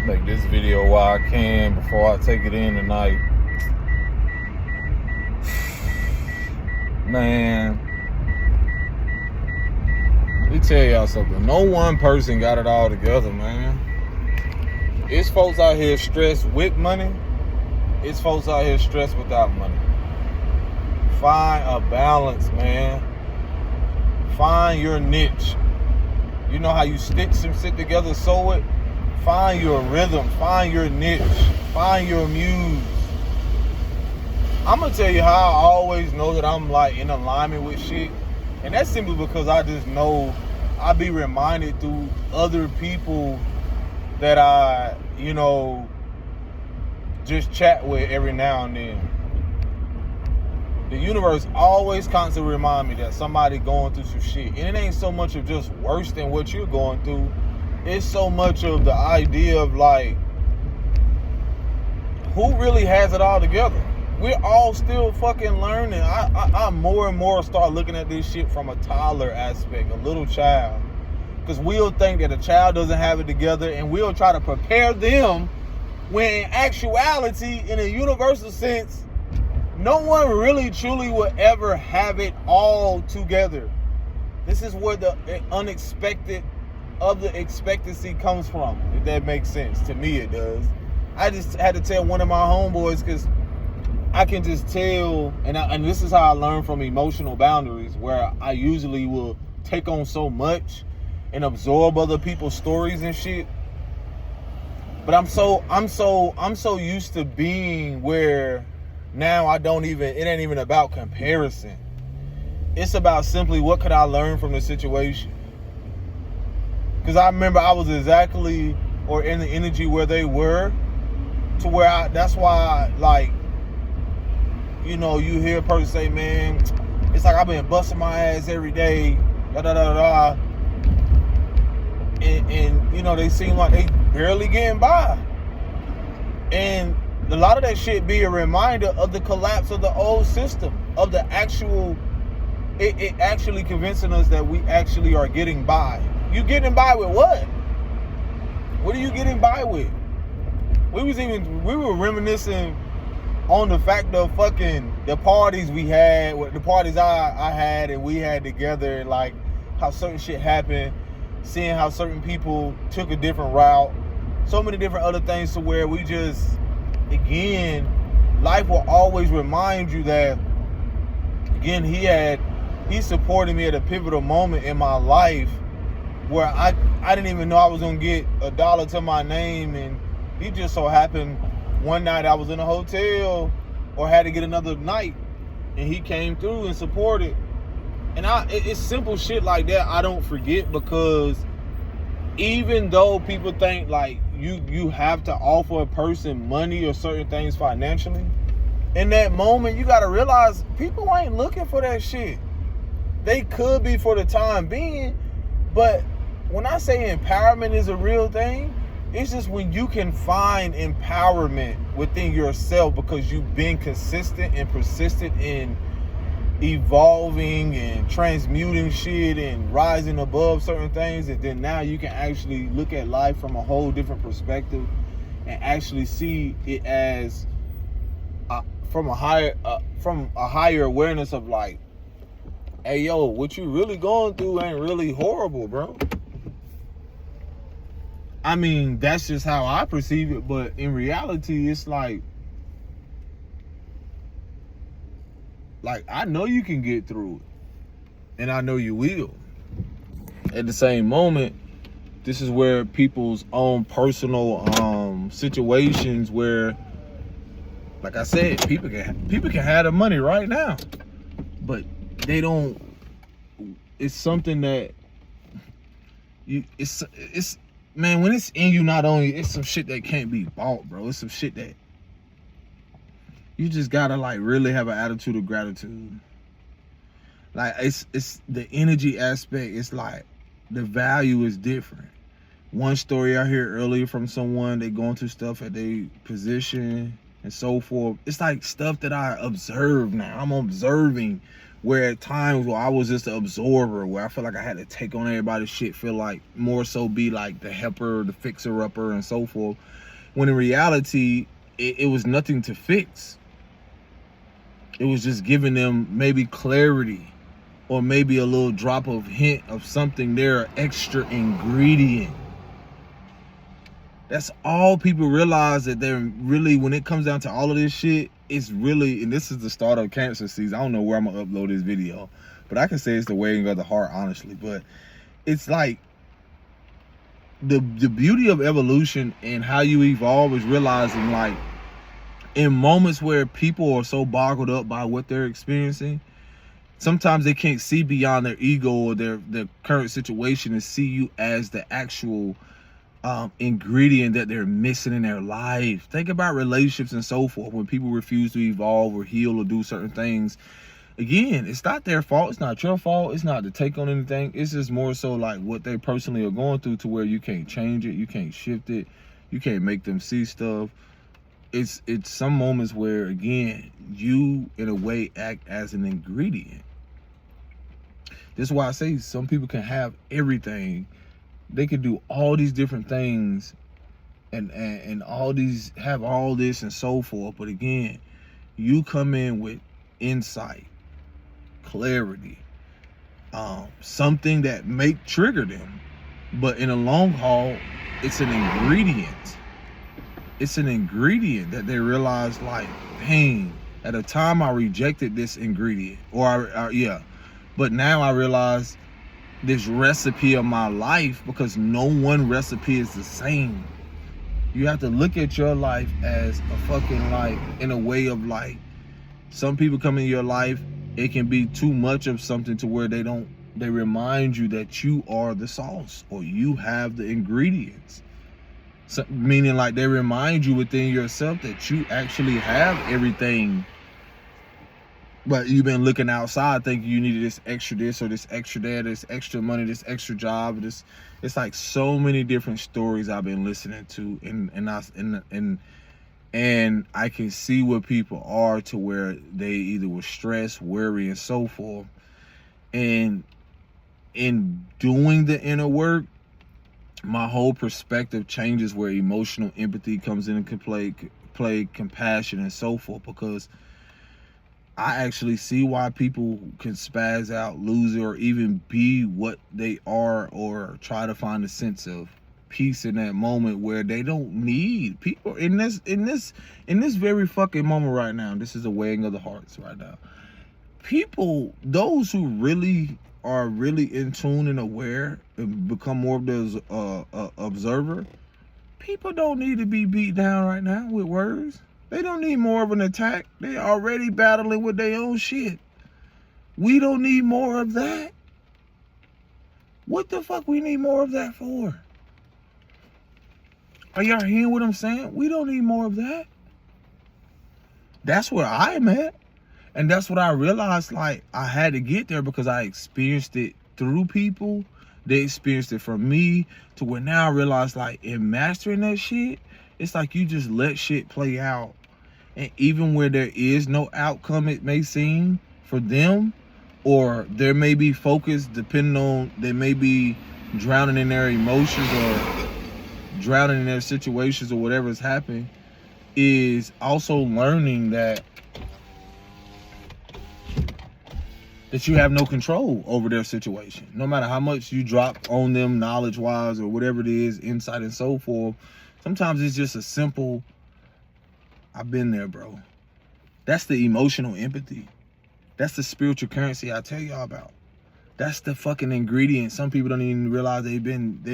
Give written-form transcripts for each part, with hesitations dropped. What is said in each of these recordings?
Make this video while I can before I take it in tonight. Man, let me tell y'all something. No one person got it all together, man. It's folks out here stressed with money. It's folks out here stressed without money. Find a balance, man. Find your niche. You know how you stick some shit together, sew it? Find your rhythm. Find your niche. Find your muse. I'm going to tell you how I always know that I'm like in alignment with shit. And that's simply because I just know I be reminded through other people that I, just chat with every now and then. The universe always constantly remind me that somebody going through some shit. And it ain't so much of just worse than what you're going through. It's so much of the idea of like, who really has it all together? We're all still fucking learning. I more and more start looking at this shit from a toddler aspect, a little child. Because we'll think that a child doesn't have it together and we'll try to prepare them when in actuality, in a universal sense, no one really truly will ever have it all together. This is where the unexpected of the expectancy comes from, if that makes sense. To me, it does. I just had to tell one of my homeboys because I can just tell, and this is how I learn from emotional boundaries, where I usually will take on so much and absorb other people's stories and shit. But I'm so used to being where now it ain't even about comparison. It's about simply what could I learn from the situation. Because I remember I was exactly or in the energy where they were, to where that's why, like, you hear a person say, man, it's like I've been busting my ass every day, and they seem like they barely getting by. And a lot of that shit be a reminder of the collapse of the old system, of the actual, it actually convincing us that we actually are getting by. You getting by with what? What are you getting by with? We were reminiscing on the fact of fucking the parties we had, the parties I had and we had together, and like how certain shit happened, seeing how certain people took a different route, so many different other things, to where we just, again, life will always remind you that, again, he supported me at a pivotal moment in my life where I didn't even know I was going to get $1 to my name, and he just so happened one night I was in a hotel or had to get another night, and he came through and supported. And it's simple shit like that I don't forget, because even though people think like you have to offer a person money or certain things financially, in that moment you got to realize people ain't looking for that shit. They could be for the time being, but when I say empowerment is a real thing, it's just when you can find empowerment within yourself because you've been consistent and persistent in evolving and transmuting shit and rising above certain things, and then now you can actually look at life from a whole different perspective and actually see it as from a higher awareness of like, hey yo, what you really going through ain't really horrible, bro. I mean, that's just how I perceive it, but in reality, it's like I know you can get through it, and I know you will. At the same moment, this is where people's own personal situations where, like I said, people can have the money right now, but they don't. It's something that it's man, when it's in you, not only it's some shit that can't be bought, bro. It's some shit that you just gotta like really have an attitude of gratitude. Like it's the energy aspect. It's like the value is different. One story I heard earlier from someone, they going through stuff at their position and so forth. It's like stuff that I observe now. I'm observing Where at times where I was just an absorber, where I feel like I had to take on everybody's shit, feel like more so be like the helper, the fixer-upper, and so forth. When in reality, it was nothing to fix. It was just giving them maybe clarity, or maybe a little drop of hint of something there, an extra ingredient. That's all people realize, that they're really, when it comes down to all of this shit, it's really, and this is the start of cancer season. I don't know where I'm gonna upload this video, but I can say it's the weighing of the heart, honestly. But it's like the beauty of evolution and how you evolve is realizing, like, in moments where people are so boggled up by what they're experiencing, sometimes they can't see beyond their ego or their current situation and see you as the actual ingredient that they're missing in their life. Think about relationships and so forth. When people refuse to evolve or heal or do certain things, again, it's not their fault. It's not your fault. It's not to take on anything. It's just more so like what they personally are going through, to where you can't change it, you can't shift it, you can't make them see stuff. It's some moments where, again, you in a way act as an ingredient. This is why I say some people can have everything. They could do all these different things and all these, have all this and so forth. But again, you come in with insight, clarity, something that may trigger them. But in a long haul, it's an ingredient. It's an ingredient that they realize, like, dang, at a time I rejected this ingredient. But now I realize this recipe of my life, because no one recipe is the same. You have to look at your life as a fucking, like, in a way of, like, some people come in your life, it can be too much of something to where they remind you that you are the sauce, or you have the ingredients. So, meaning, like, they remind you within yourself that you actually have everything, but you've been looking outside thinking you needed this extra this or this extra that, this extra money, this extra job. It's like so many different stories I've been listening to, and I can see where people are, to where they either were stressed, worry, and so forth. And in doing the inner work, my whole perspective changes, where emotional empathy comes in and can play compassion and so forth, because I actually see why people can spaz out, lose it, or even be what they are, or try to find a sense of peace in that moment, where they don't need people in this very fucking moment right now. This is a weighing of the hearts right now. People, those who really are really in tune and aware and become more of the observer, people don't need to be beat down right now with words. They don't need more of an attack. They already battling with their own shit. We don't need more of that. What the fuck we need more of that for? Are y'all hearing what I'm saying? We don't need more of that. That's where I'm at. And that's what I realized, like, I had to get there, because I experienced it through people. They experienced it from me, to where now I realize, like, in mastering that shit, it's like you just let shit play out. And even where there is no outcome, it may seem, for them, or there may be focus, depending on, they may be drowning in their emotions or drowning in their situations or whatever is happening, is also learning that you have no control over their situation. No matter how much you drop on them knowledge-wise or whatever it is, insight and so forth, sometimes it's just a simple, I've been there, bro. That's the emotional empathy. That's the spiritual currency I tell y'all about. That's the fucking ingredient. Some people don't even realize they didn't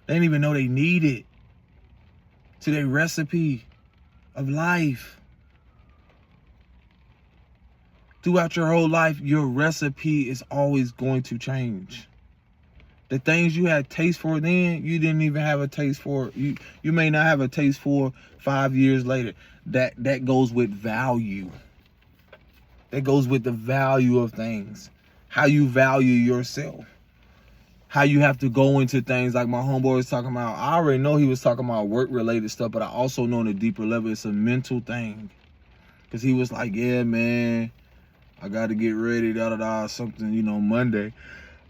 even know they need it to their recipe of life. Throughout your whole life, your recipe is always going to change. The things you had taste for then, you didn't even have a taste for. You may not have a taste for 5 years later. That goes with value. That goes with the value of things. How you value yourself. How you have to go into things like my homeboy was talking about. I already know he was talking about work-related stuff, but I also know on a deeper level, it's a mental thing. Because he was like, yeah, man, I got to get ready, something, Monday.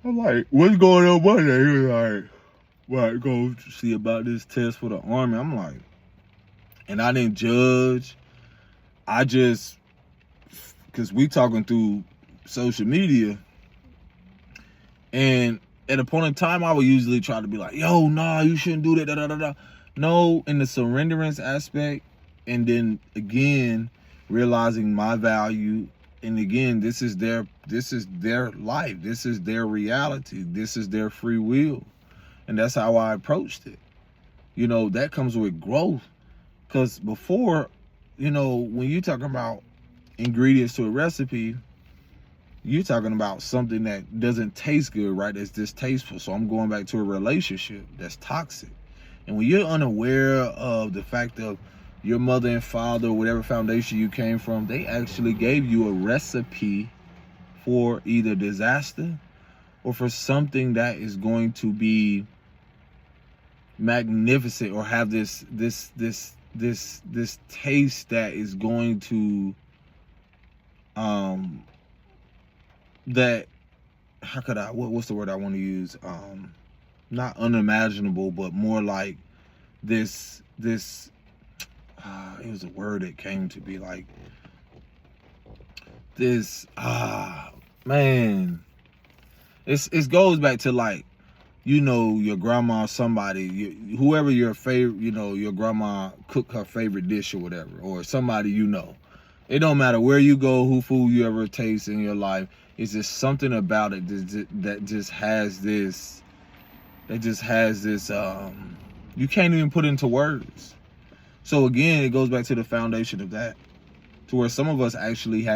I'm like, what's going on Monday? He was like, well, go see about this test for the Army. I'm like, and I didn't judge. I just, because we talking through social media, and at a point in time, I would usually try to be like, yo, nah, you shouldn't do that, da da da da. No, in the surrenderance aspect, and then again, realizing my value, and again, this is their life, this is their reality, this is their free will, and that's how I approached it. That comes with growth, because before, when you're talking about ingredients to a recipe, you're talking about something that doesn't taste good, right? It's distasteful. So I'm going back to a relationship that's toxic. And when you're unaware of the fact of your mother and father, whatever foundation you came from, they actually gave you a recipe for either disaster or for something that is going to be magnificent, or have this taste that is going to that, how could I, what's the word I want to use? Not unimaginable, but more like this, it was a word that came to be like this, man, it goes back to like, your grandma, somebody, whoever your favorite, your grandma cook her favorite dish or whatever, or somebody, it don't matter where you go, who food you ever taste in your life. It's just something about it that just has this, you can't even put into words. So again, it goes back to the foundation of that, to where some of us actually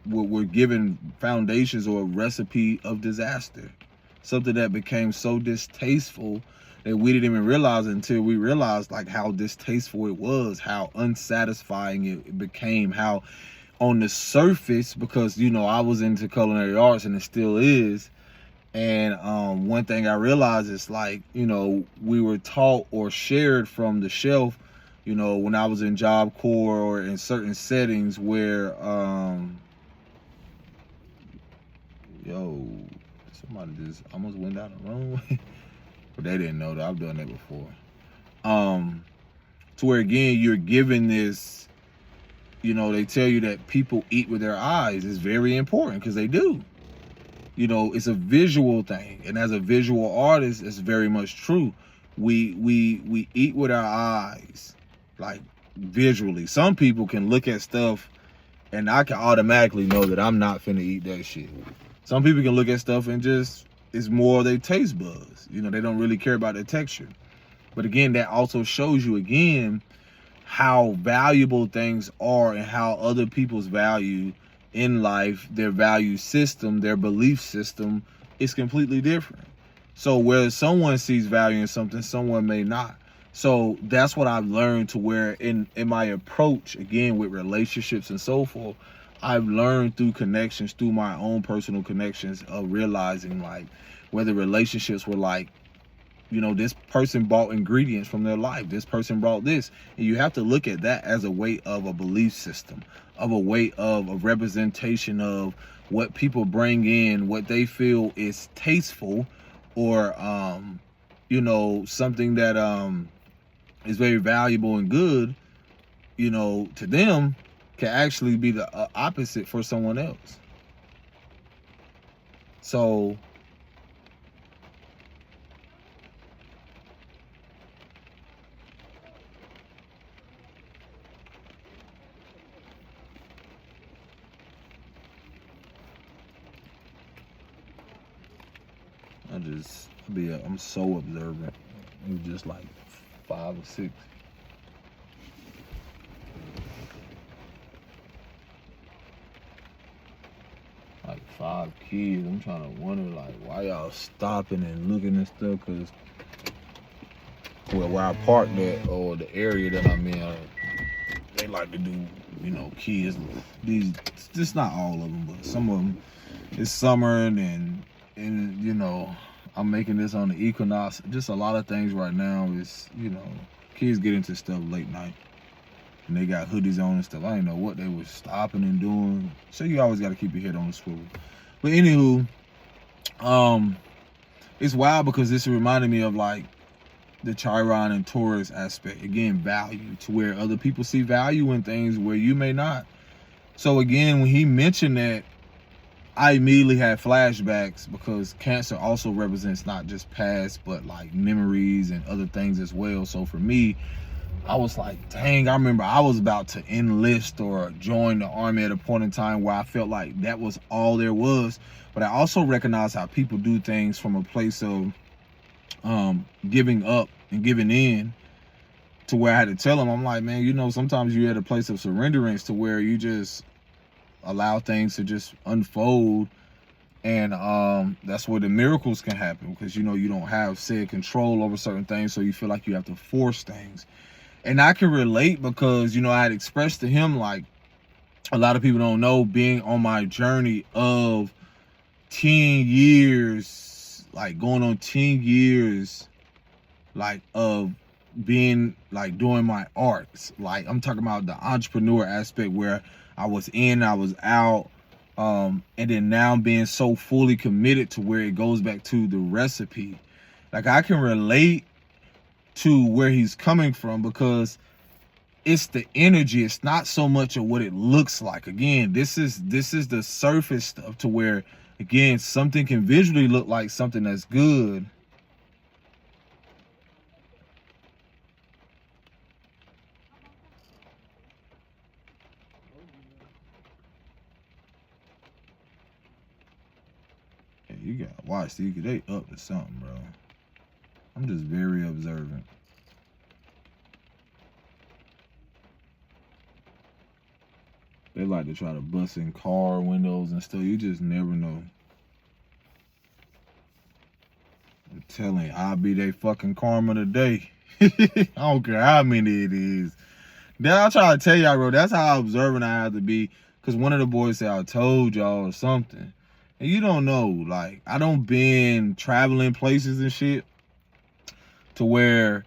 we're given foundations or a recipe of disaster, something that became so distasteful that we didn't even realize until we realized like how distasteful it was, how unsatisfying it became, how on the surface, because I was into culinary arts and it still is, and one thing I realized is like, we were taught or shared from the shelf, when I was in Job Corps or in certain settings where somebody just almost went down the wrong way. But they didn't know that I've done that before. To where again, you're given this, they tell you that people eat with their eyes is very important, because they do. It's a visual thing, and as a visual artist, it's very much true. We eat with our eyes, like visually. Some people can look at stuff and I can automatically know that I'm not finna eat that shit. Some people can look at stuff and just, it's more their taste buds. They don't really care about the texture. But again, that also shows you again how valuable things are, and how other people's value in life, their value system, their belief system is completely different. So where someone sees value in something, someone may not. So that's what I've learned, to where in my approach, again, with relationships and so forth, I've learned through connections, through my own personal connections, of realizing like whether relationships were like, this person bought ingredients from their life, this person brought this, and you have to look at that as a way of a belief system, of a way of a representation of what people bring in, what they feel is tasteful, or something that is very valuable and good, to them, can actually be the opposite for someone else. So I'm so observant. It's just like 5 or 6. Like 5 kids. I'm trying to wonder like why y'all stopping and looking at stuff, cause where I parked at, or the area that I'm in, they like to do, kids. These, just not all of them, but some of them. It's summer and I'm making this on the equinox. Just a lot of things right now is, kids get into stuff late night. and they got hoodies on and stuff. I didn't know what they were stopping and doing. So you always got to keep your head on the swivel. But anywho, it's wild because this reminded me of like the Chiron and Taurus aspect. Again, value, to where other people see value in things where you may not. So again, when he mentioned that, I immediately had flashbacks, because Cancer also represents not just past, but like memories and other things as well. So for me, I was like, dang, I remember I was about to enlist or join the army at a point in time where I felt like that was all there was. But I also recognize how people do things from a place of giving up and giving in, to where I had to tell them, I'm like, man, you know, sometimes you're at a place of surrenderance to where you just allow things to just unfold, and that's where the miracles can happen, because you know you don't have said control over certain things, so you feel like you have to force things. And I can relate, because you know I had expressed to him, like, a lot of people don't know, being on my journey of 10 years, like going on 10 years, like of being like doing my arts. Like I'm talking about the entrepreneur aspect, where I was in, I was out, and then now being so fully committed to where it goes back to the recipe. Like I can relate to where he's coming from, because it's the energy. It's not so much of what it looks like. Again, this is the surface stuff, to where, again, something can visually look like something that's good, you gotta watch these, they up to something, bro. I'm just very observant. They like to try to bust in car windows and stuff. You just never know. I'm telling you, I'll be their fucking karma today. I don't care how many it is. Then I'll try to tell y'all, bro, that's how observant I have to be. Because one of the boys said, I told y'all or something. And you don't know, like, I don't been traveling places and shit, to where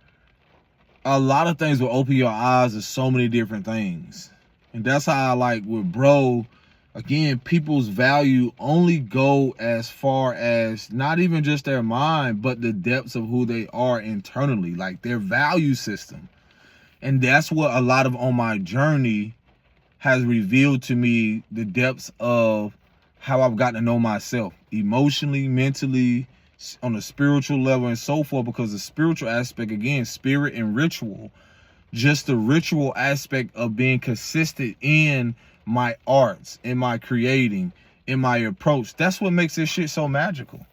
a lot of things will open your eyes to so many different things. And that's how I like with bro, again, people's value only go as far as not even just their mind, but the depths of who they are internally, like their value system. And that's what a lot of on my journey has revealed to me, the depths of how I've gotten to know myself emotionally, mentally, on a spiritual level, and so forth. Because the spiritual aspect, again, spirit and ritual, just the ritual aspect of being consistent in my arts, in my creating, in my approach, that's what makes this shit so magical.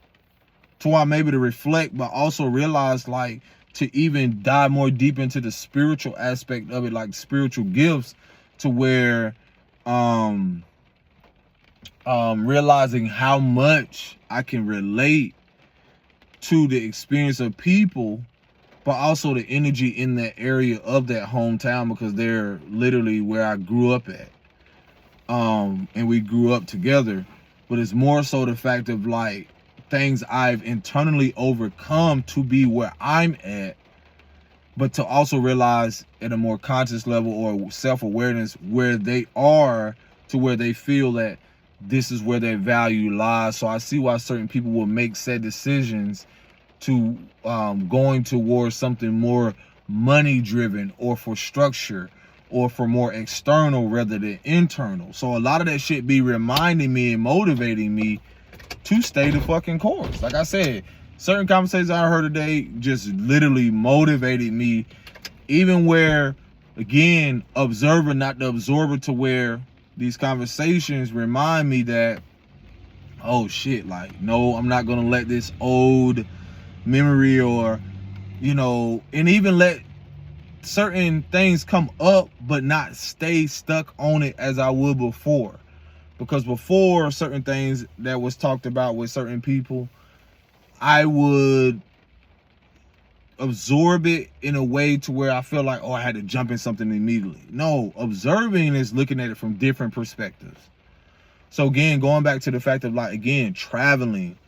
To why I'm able to reflect, but also realize, like, to even dive more deep into the spiritual aspect of it, like spiritual gifts, to where realizing how much I can relate to the experience of people, but also the energy in that area of that hometown, because they're literally where I grew up at. And we grew up together. But it's more so the fact of like things I've internally overcome to be where I'm at, but to also realize at a more conscious level or self-awareness where they are, to where they feel that this is where their value lies. So I see why certain people will make said decisions to going towards something more money driven, or for structure, or for more external rather than internal. So a lot of that shit be reminding me and motivating me to stay the fucking course. Like I said, certain conversations I heard today just literally motivated me, even where, again, observer, not the absorber, to where these conversations remind me that, oh shit, like, no, I'm not gonna let this old memory, or, you know, and even let certain things come up, but not stay stuck on it as I would before. Because before, certain things that was talked about with certain people, I would absorb it in a way to where I feel like, oh, I had to jump in something immediately. No, observing is looking at it from different perspectives. So again, going back to the fact of, like, again, traveling,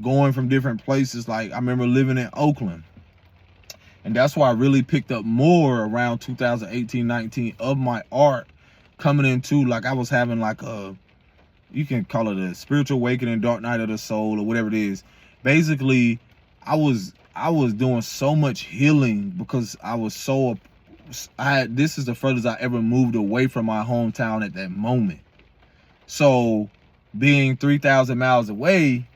going from different places. Like I remember living in Oakland, And that's why I really picked up more around 2018, 19 of my art coming into, like I was having like a, you can call it a spiritual awakening, dark night of the soul, or whatever it is. Basically, I was doing so much healing because I was so, this is the furthest I ever moved away from my hometown at that moment. So being 3,000 miles away,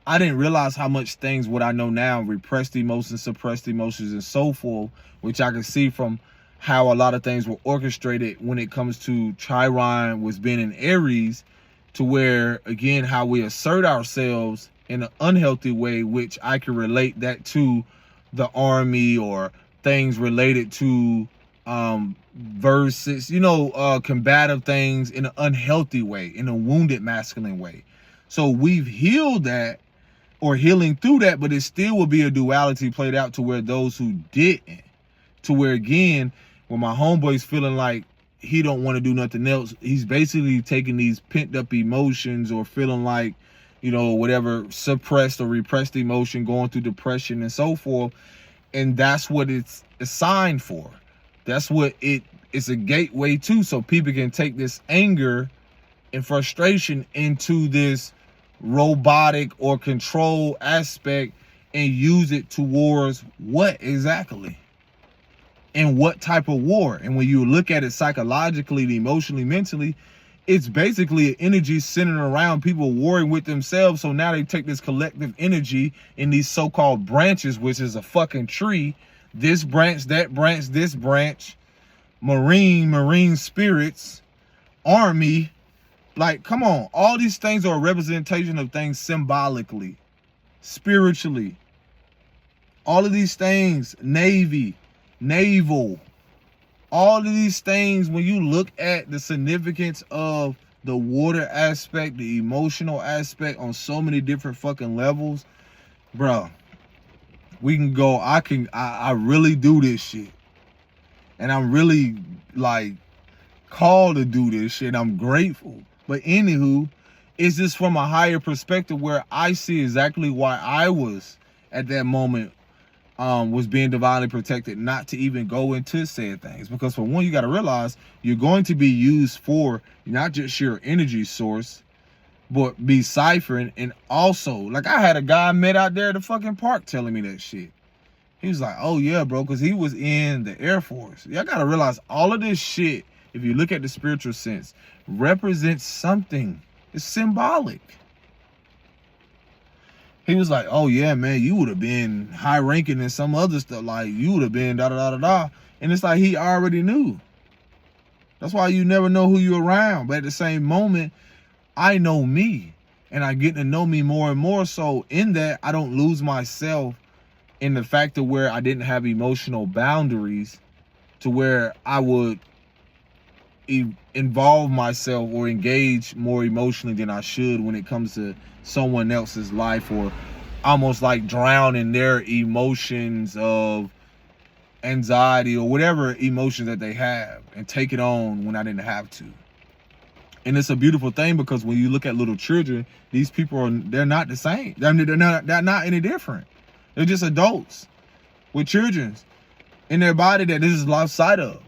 I didn't realize how much things, what I know now, repressed emotions, suppressed emotions, and so forth, which I can see from how a lot of things were orchestrated when it comes to Chiron was being in Aries, to where, again, how we assert ourselves in an unhealthy way, which I can relate that to the army or things related to versus, combative things in an unhealthy way, in a wounded masculine way. So we've healed that, or healing through that, but it still will be a duality played out to where those who didn't, to where, again, when my homeboy's feeling like he don't want to do nothing else, he's basically taking these pent up emotions, or feeling like, whatever suppressed or repressed emotion, going through depression and so forth. And that's what it's assigned for. That's what it's a gateway to, so people can take this anger and frustration into this robotic or control aspect and use it towards what exactly, and what type of war. And when you look at it psychologically, emotionally, mentally, it's basically an energy centered around people warring with themselves. So now they take this collective energy in these so-called branches, which is a fucking tree, this branch, that branch, this branch, marine spirits, army. Like, come on, all these things are a representation of things symbolically, spiritually. All of these things, navy, naval, all of these things, when you look at the significance of the water aspect, the emotional aspect on so many different fucking levels, bro, we can go, I really do this shit. And I'm really like called to do this shit. I'm grateful. But anywho, it's just from a higher perspective where I see exactly why I was at that moment was being divinely protected, not to even go into said things. Because for one, you got to realize you're going to be used for not just your energy source, but be ciphering. And also, like, I had a guy I met out there at the fucking park telling me that shit. He was like, oh yeah, bro, because he was in the Air Force. Y'all got to realize all of this shit, if you look at the spiritual sense, represents something. It's symbolic. He was like, oh yeah, man, you would have been high ranking in some other stuff. Like, you would have been da da da da da. And it's like he already knew. That's why you never know who you're around. But at the same moment, I know me. And I get to know me more and more. So in that, I don't lose myself in the fact of where I didn't have emotional boundaries to where I would involve myself or engage more emotionally than I should when it comes to someone else's life, or almost like drown in their emotions of anxiety or whatever emotions that they have and take it on when I didn't have to. And it's a beautiful thing, because when you look at little children, these people they're not the same. They're not any different. They're just adults with children in their body that this is lost sight of.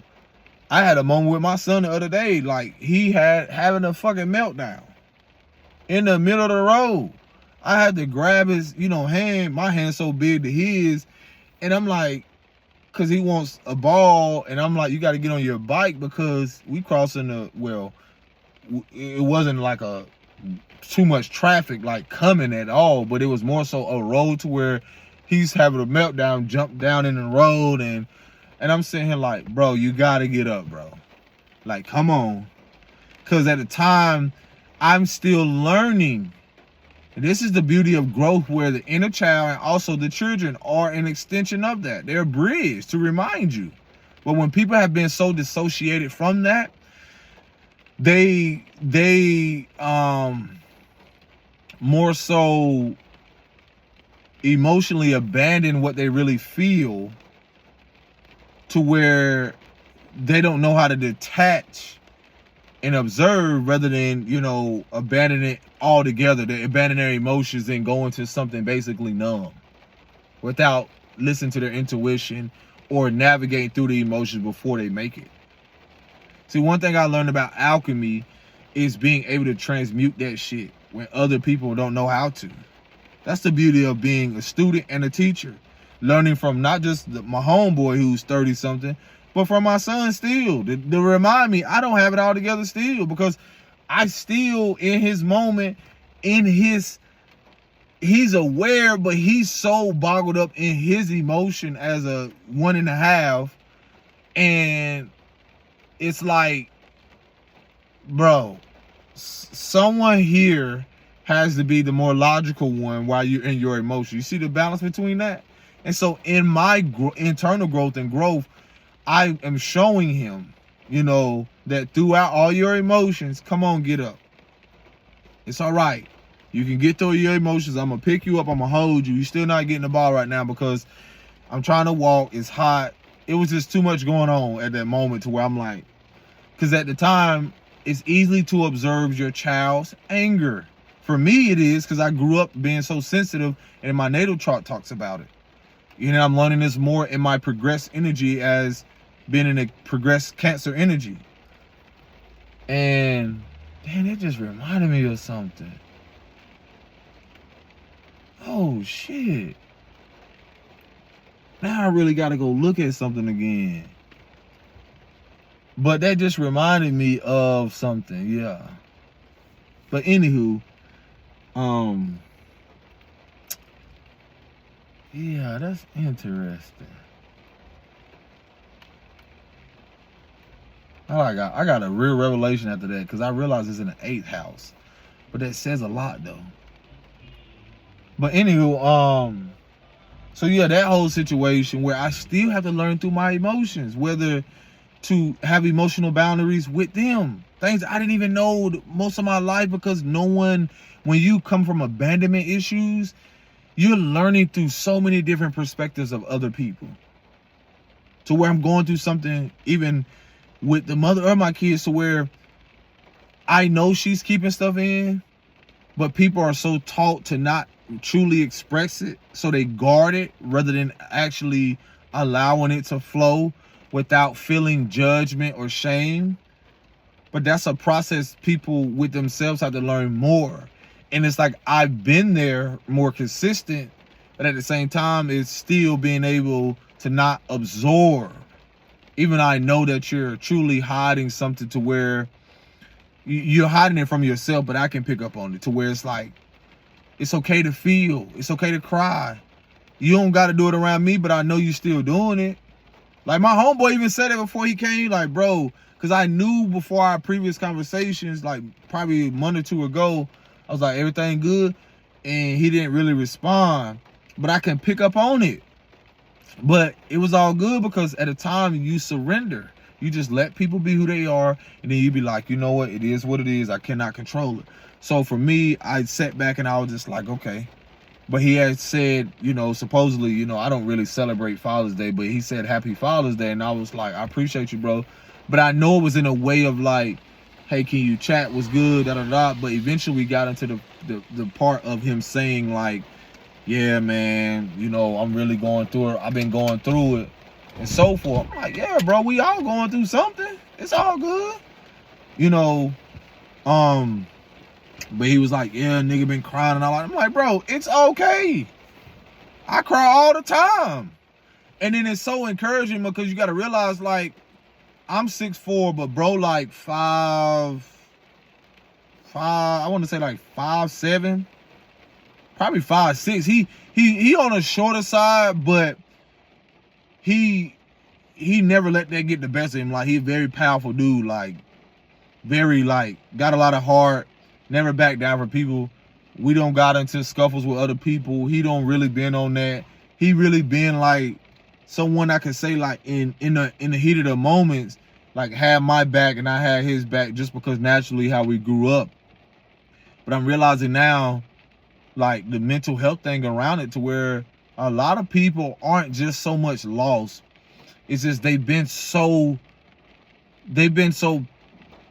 I had a moment with my son the other day, like he having a fucking meltdown in the middle of the road. I had to grab his, hand, my hand so big to his, and I'm like, cause he wants a ball, and I'm like, you got to get on your bike, because we crossing it wasn't like too much traffic like coming at all, but it was more so a road to where he's having a meltdown, jump down in the road, and I'm sitting here like, bro, you got to get up, bro. Like, come on. Because at the time, I'm still learning. And this is the beauty of growth, where the inner child and also the children are an extension of that. They're a bridge to remind you. But when people have been so dissociated from that, they more so emotionally abandon what they really feel, to where they don't know how to detach and observe, rather than, abandon it altogether. They abandon their emotions and go into something basically numb, without listen to their intuition or navigate through the emotions before they make it. See, one thing I learned about alchemy is being able to transmute that shit when other people don't know how to. That's the beauty of being a student and a teacher. Learning from not just my homeboy who's 30-something, but from my son still. To remind me, I don't have it all together still, because I still, in his moment, he's aware, but he's so boggled up in his emotion as a 1.5. And it's like, bro, someone here has to be the more logical one while you're in your emotion. You see the balance between that? And so in my internal growth, I am showing him, that throughout all your emotions, come on, get up. It's all right. You can get through your emotions. I'm going to pick you up. I'm going to hold you. You're still not getting the ball right now because I'm trying to walk. It's hot. It was just too much going on at that moment to where I'm like, because at the time, it's easy to observe your child's anger. For me, it is, because I grew up being so sensitive, and my natal chart talks about it. I'm learning this more in my progressed energy as being in a progressed Cancer energy. And, damn, it just reminded me of something. Oh, shit. Now I really got to go look at something again. But that just reminded me of something, yeah. But anywho, yeah, that's interesting. Oh, I got a real revelation after that, because I realized it's in the 8th house. But that says a lot, though. But anywho, so yeah, that whole situation where I still have to learn through my emotions, whether to have emotional boundaries with them. Things I didn't even know most of my life, because when you come from abandonment issues, you're learning through so many different perspectives of other people. To where I'm going through something, even with the mother of my kids, to where I know she's keeping stuff in, but people are so taught to not truly express it, so they guard it rather than actually allowing it to flow without feeling judgment or shame. But that's a process people with themselves have to learn more. And it's like, I've been there more consistent, but at the same time, it's still being able to not absorb. Even I know that you're truly hiding something, to where you're hiding it from yourself, but I can pick up on it, to where it's like, it's okay to feel. It's okay to cry. You don't got to do it around me, but I know you still doing it. Like, my homeboy even said it before he came, like, bro, because I knew before our previous conversations, like probably a month or two ago, I was like, everything good? And he didn't really respond, but I can pick up on it. But it was all good, because at the time you surrender. You just let people be who they are, and then you be like, you know what? It is what it is. I cannot control it. So for me, I sat back and I was just like, okay. But he had said, supposedly, I don't really celebrate Father's Day, but he said Happy Father's Day. And I was like, I appreciate you, bro. But I know it was in a way of like, hey, can you chat? What's good? Da-da-da. But eventually we got into the part of him saying like, yeah, man, I'm really going through it. I've been going through it and so forth. I'm like, yeah, bro, we all going through something. It's all good. But he was like, yeah, nigga been crying and all that. I'm like, bro, it's okay. I cry all the time. And then it's so encouraging, because you got to realize, like, I'm 6'4", but bro, like 5', I want to say like 5'7", probably 5'6". He on the shorter side, but he never let that get the best of him. Like, he's a very powerful dude, like, very, like, got a lot of heart. Never back down for people. We don't got into scuffles with other people. He don't really been on that. He really been like someone I could say, like, in the heat of the moments, like, had my back and I had his back, just because naturally how we grew up. But I'm realizing now, like, the mental health thing around it, to where a lot of people aren't just so much lost. It's just they've been so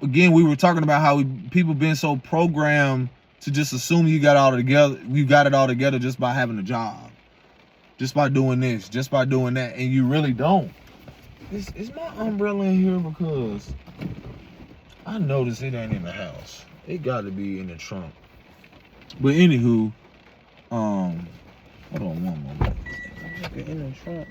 again, we were talking about how people been so programmed to just assume you got it all together just by having a job. just by doing this, just by doing that, and you really don't. Is my umbrella in here? Because I noticed it ain't in the house. It got to be in the trunk. But anywho, hold on one moment. In the trunk.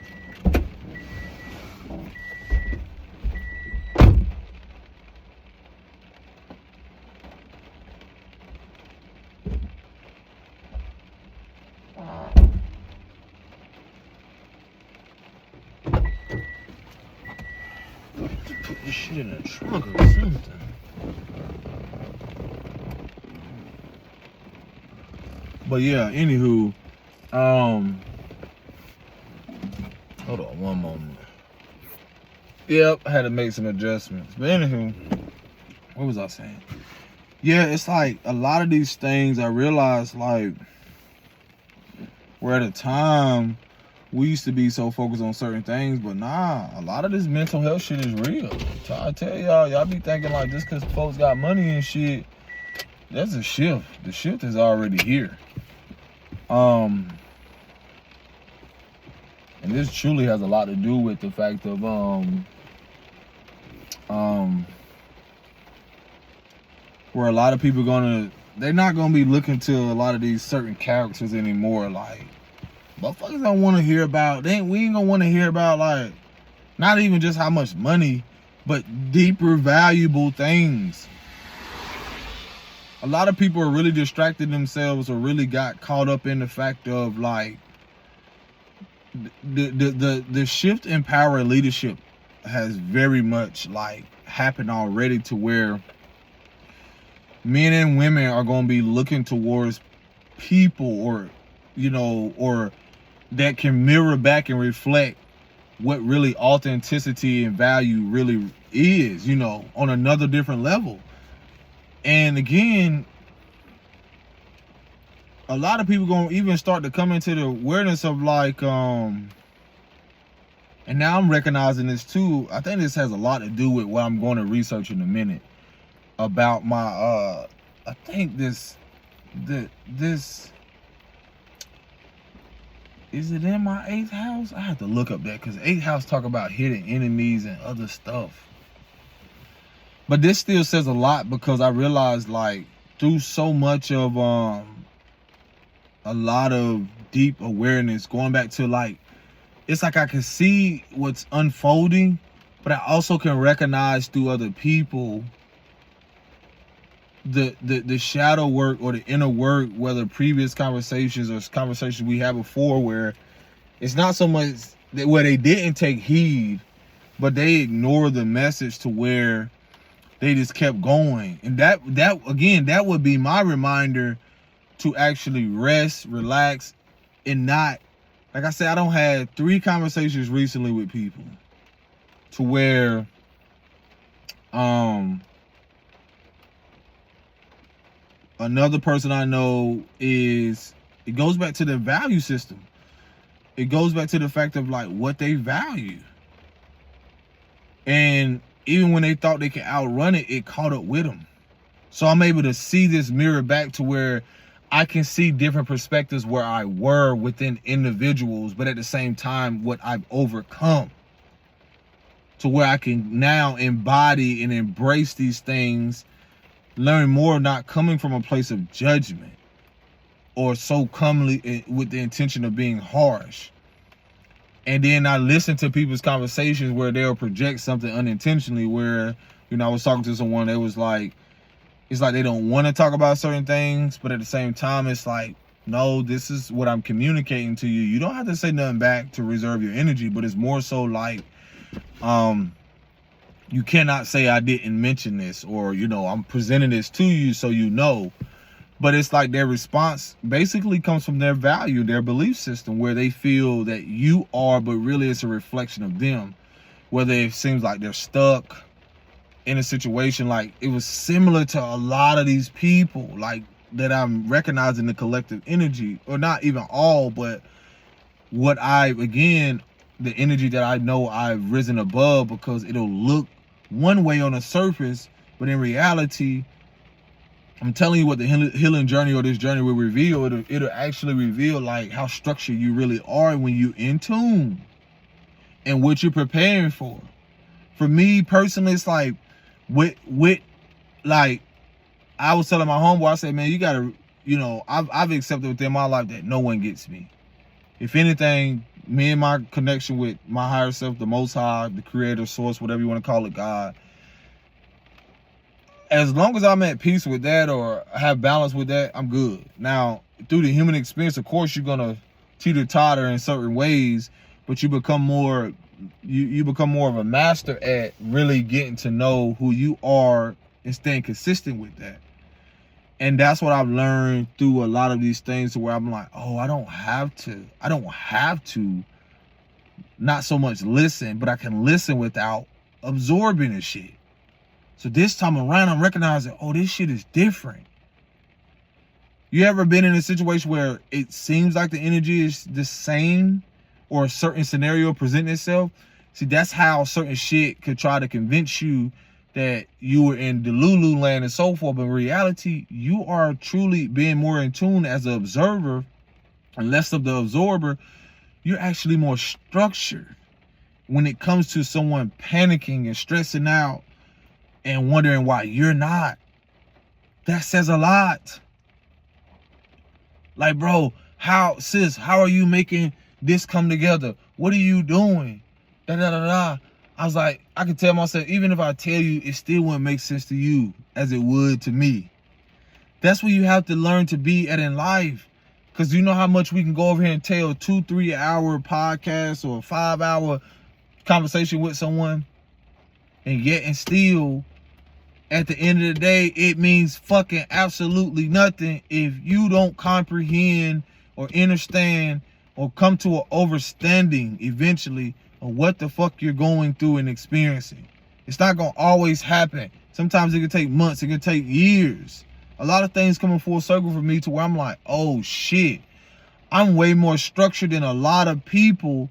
Put this shit in the trunk or something. But yeah, anywho, hold on one moment. Yep, I had to make some adjustments. But anywho, what was I saying? Yeah, it's like a lot of these things I realized, like, where at a time we used to be so focused on certain things, but nah, a lot of this mental health shit is real. I tell y'all be thinking like just because folks got money and shit, that's a shift. The shift is already here. And this truly has a lot to do with the fact of where a lot of people they're not gonna be looking to a lot of these certain characters anymore. Like, motherfuckers don't want to hear about. We ain't gonna want to hear about, like, not even just how much money, but deeper, valuable things. A lot of people are really distracted themselves, or really got caught up in the fact of, like, the shift in power and leadership has very much, like, happened already, to where men and women are going to be looking towards people, or that can mirror back and reflect what really authenticity and value really is, on another different level. And again, a lot of people gonna even start to come into the awareness of, like, and now I'm recognizing this too. I think this has a lot to do with what I'm going to research in a minute about my I think this is it in my 8th house? I have to look up that, because 8th house talk about hidden enemies and other stuff. But this still says a lot, because I realized, like, through so much of a lot of deep awareness, going back to, like, it's like I can see what's unfolding, but I also can recognize through other people the shadow work or the inner work, whether previous conversations or conversations we had before, where it's not so much that where they didn't take heed, but they ignored the message, to where they just kept going. And that again, that would be my reminder to actually rest, relax, and not, like I said, I don't have 3 conversations recently with people to where another person I know it goes back to the value system. It goes back to the fact of, like, what they value. And even when they thought they could outrun it, it caught up with them. So I'm able to see this mirror back to where I can see different perspectives where I were within individuals, but at the same time, what I've overcome, to where I can now embody and embrace these things, learn more, not coming from a place of judgment or so comely with the intention of being harsh. And then I listen to people's conversations where they'll project something unintentionally, where, I was talking to someone that was like, it's like they don't want to talk about certain things, but at the same time, it's like, no, this is what I'm communicating to you. You don't have to say nothing back to reserve your energy, but it's more so like, you cannot say I didn't mention this, or, I'm presenting this to you so you know. But it's like their response basically comes from their value, their belief system, where they feel that you are, but really it's a reflection of them. Whether it seems like they're stuck in a situation, like it was similar to a lot of these people, like, that I'm recognizing the collective energy, or not even all, but what the energy that I know I've risen above, because it'll look one way on the surface, but in reality, I'm telling you what the healing journey or this journey will reveal. It'll actually reveal like how structured you really are when you in tune and what you're preparing for. For me personally, it's like with like I was telling my homeboy, I said, man, you gotta, I've accepted within my life that no one gets me. If anything, me and my connection with my higher self, the Most High, the Creator, Source, whatever you want to call it, God. As long as I'm at peace with that or have balance with that, I'm good. Now, through the human experience, of course, you're gonna teeter-totter in certain ways, but you become more, you become more of a master at really getting to know who you are and staying consistent with that. And that's what I've learned through a lot of these things, to where I'm like, oh, I don't have to not so much listen, but I can listen without absorbing the shit. So this time around, I'm recognizing, oh, this shit is different. You ever been in a situation where it seems like the energy is the same, or a certain scenario presenting itself? See, that's how certain shit could try to convince you that you were in Delulu land and so forth. But in reality, you are truly being more in tune as an observer and less of the absorber. You're actually more structured when it comes to someone panicking and stressing out and wondering why you're not. That says a lot. Like, bro, how are you making this come together? What are you doing? Da da da da. I was like, I could tell myself, even if I tell you, it still wouldn't make sense to you as it would to me. That's what you have to learn to be at in life. Because you know how much we can go over here and tell a 2-3 hour podcast or a 5-hour conversation with someone, and yet and still, at the end of the day, it means fucking absolutely nothing if you don't comprehend or understand or come to an overstanding eventually of what the fuck you're going through and experiencing. It's not gonna always happen. Sometimes it can take months, it can take years. A lot of things coming full circle for me to where I'm like, oh shit, I'm way more structured than a lot of people.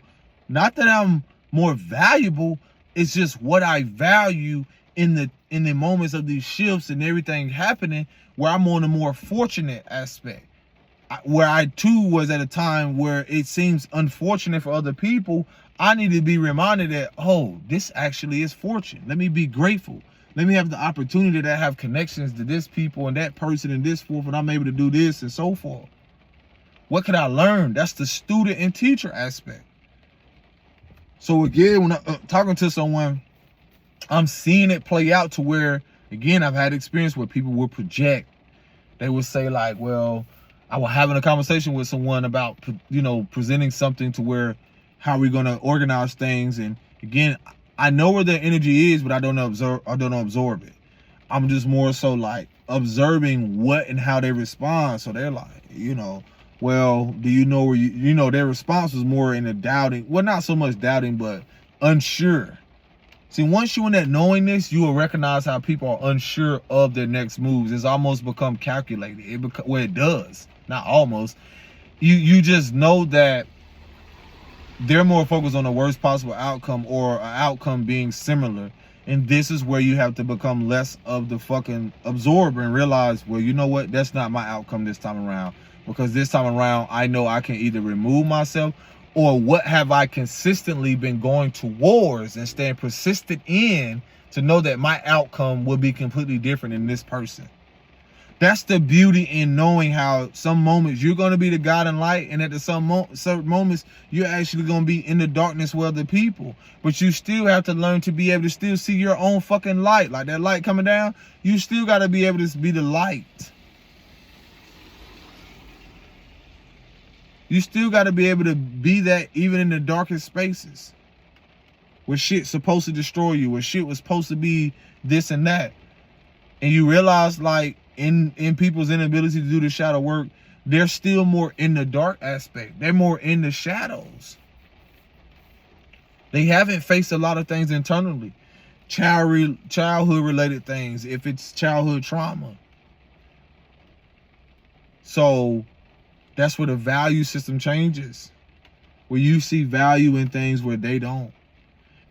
Not that I'm more valuable, it's just what I value in the moments of these shifts and everything happening, where I'm on a more fortunate aspect. Where I too was at a time where it seems unfortunate for other people, I need to be reminded that, oh, this actually is fortune. Let me be grateful. Let me have the opportunity to have connections to this people and that person and this forth, and I'm able to do this and so forth. What can I learn? That's the student and teacher aspect. So again, when I'm talking to someone, I'm seeing it play out to where, again, I've had experience where people will project. They would say like, well, I was having a conversation with someone about, presenting something to where, how are we going to organize things? And again, I know where their energy is, but I don't absorb it. I'm just more so like observing what and how they respond. So they're like, well, do you know where their response was more in the doubting. Well, not so much doubting, but unsure. See, once you're in that knowingness, you will recognize how people are unsure of their next moves. It's almost become calculated. It does. Not almost. You just know that they're more focused on the worst possible outcome, or an outcome being similar. And this is where you have to become less of the fucking absorber and realize, well, you know what? That's not my outcome this time around. Because this time around, I know I can either remove myself, or what have I consistently been going towards and staying persistent in, to know that my outcome will be completely different than this person. That's the beauty in knowing how some moments you're going to be the God and light, and at certain moments you're actually going to be in the darkness with other people. But you still have to learn to be able to still see your own fucking light. Like that light coming down, you still got to be able to be the light. You still got to be able to be that even in the darkest spaces, where shit's supposed to destroy you, where shit was supposed to be this and that. And you realize, like, in people's inability to do the shadow work, they're still more in the dark aspect. They're more in the shadows. They haven't faced a lot of things internally. Childhood related things, if it's childhood trauma. So that's where the value system changes, where you see value in things where they don't.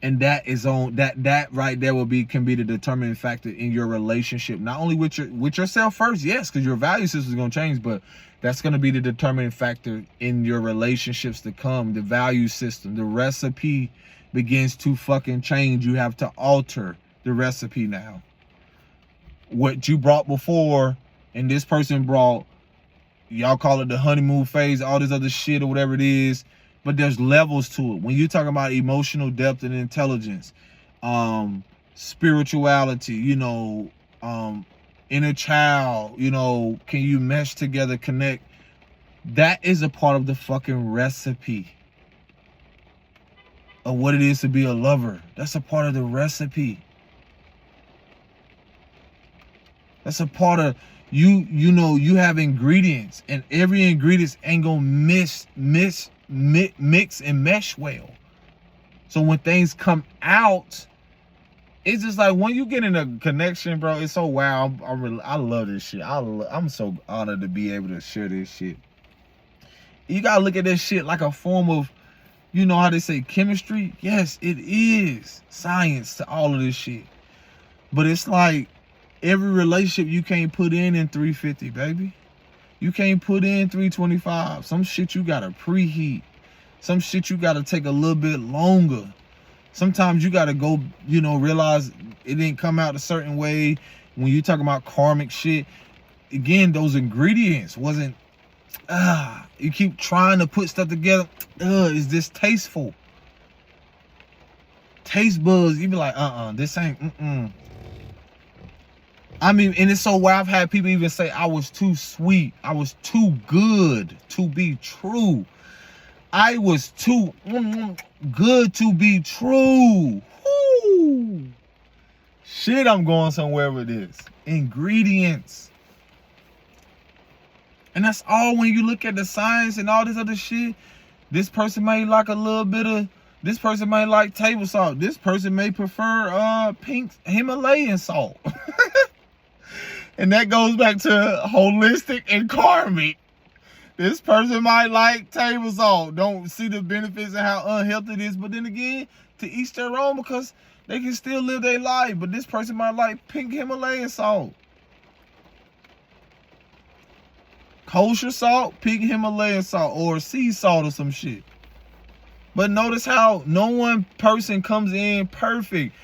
And that is on that right there can be the determining factor in your relationship, not only with yourself first, yes, because your value system is going to change, but that's going to be the determining factor in your relationships to come. The value system, the recipe begins to fucking change. You have to alter the recipe now. What you brought before and this person brought, y'all call it the honeymoon phase, all this other shit or whatever it is, but there's levels to it. When you talk about emotional depth and intelligence, spirituality, inner child, can you mesh together, connect? That is a part of the fucking recipe of what it is to be a lover. That's a part of the recipe. That's a part of you have ingredients, and every ingredient ain't gonna mix and mesh well. So when things come out, it's just like when you get in a connection, bro, it's so wow. I love this shit. I'm so honored to be able to share this shit. You gotta look at this shit like a form of, how they say chemistry? Yes, it is science to all of this shit. But it's like every relationship you can't put in 350, baby. You can't put in 325. Some shit you gotta preheat. Some shit you gotta take a little bit longer. Sometimes you gotta go, realize it didn't come out a certain way. When you talk about karmic shit, again, those ingredients wasn't, you keep trying to put stuff together. Is this tasteful? Taste buds, you be like, this ain't, I mean, and it's so where I've had people even say I was too sweet. I was too good to be true. I was too good to be true. Woo. Shit, I'm going somewhere with this. Ingredients. And that's all when you look at the science and all this other shit. This person may like a little bit of, this person may like table salt. This person may prefer pink Himalayan salt. And that goes back to holistic and karmic. This person might like table salt, don't see the benefits and how unhealthy it is. But then again, to each their own, because they can still live their life. But this person might like pink Himalayan salt. Kosher salt, pink Himalayan salt, or sea salt or some shit. But notice how no one person comes in perfect.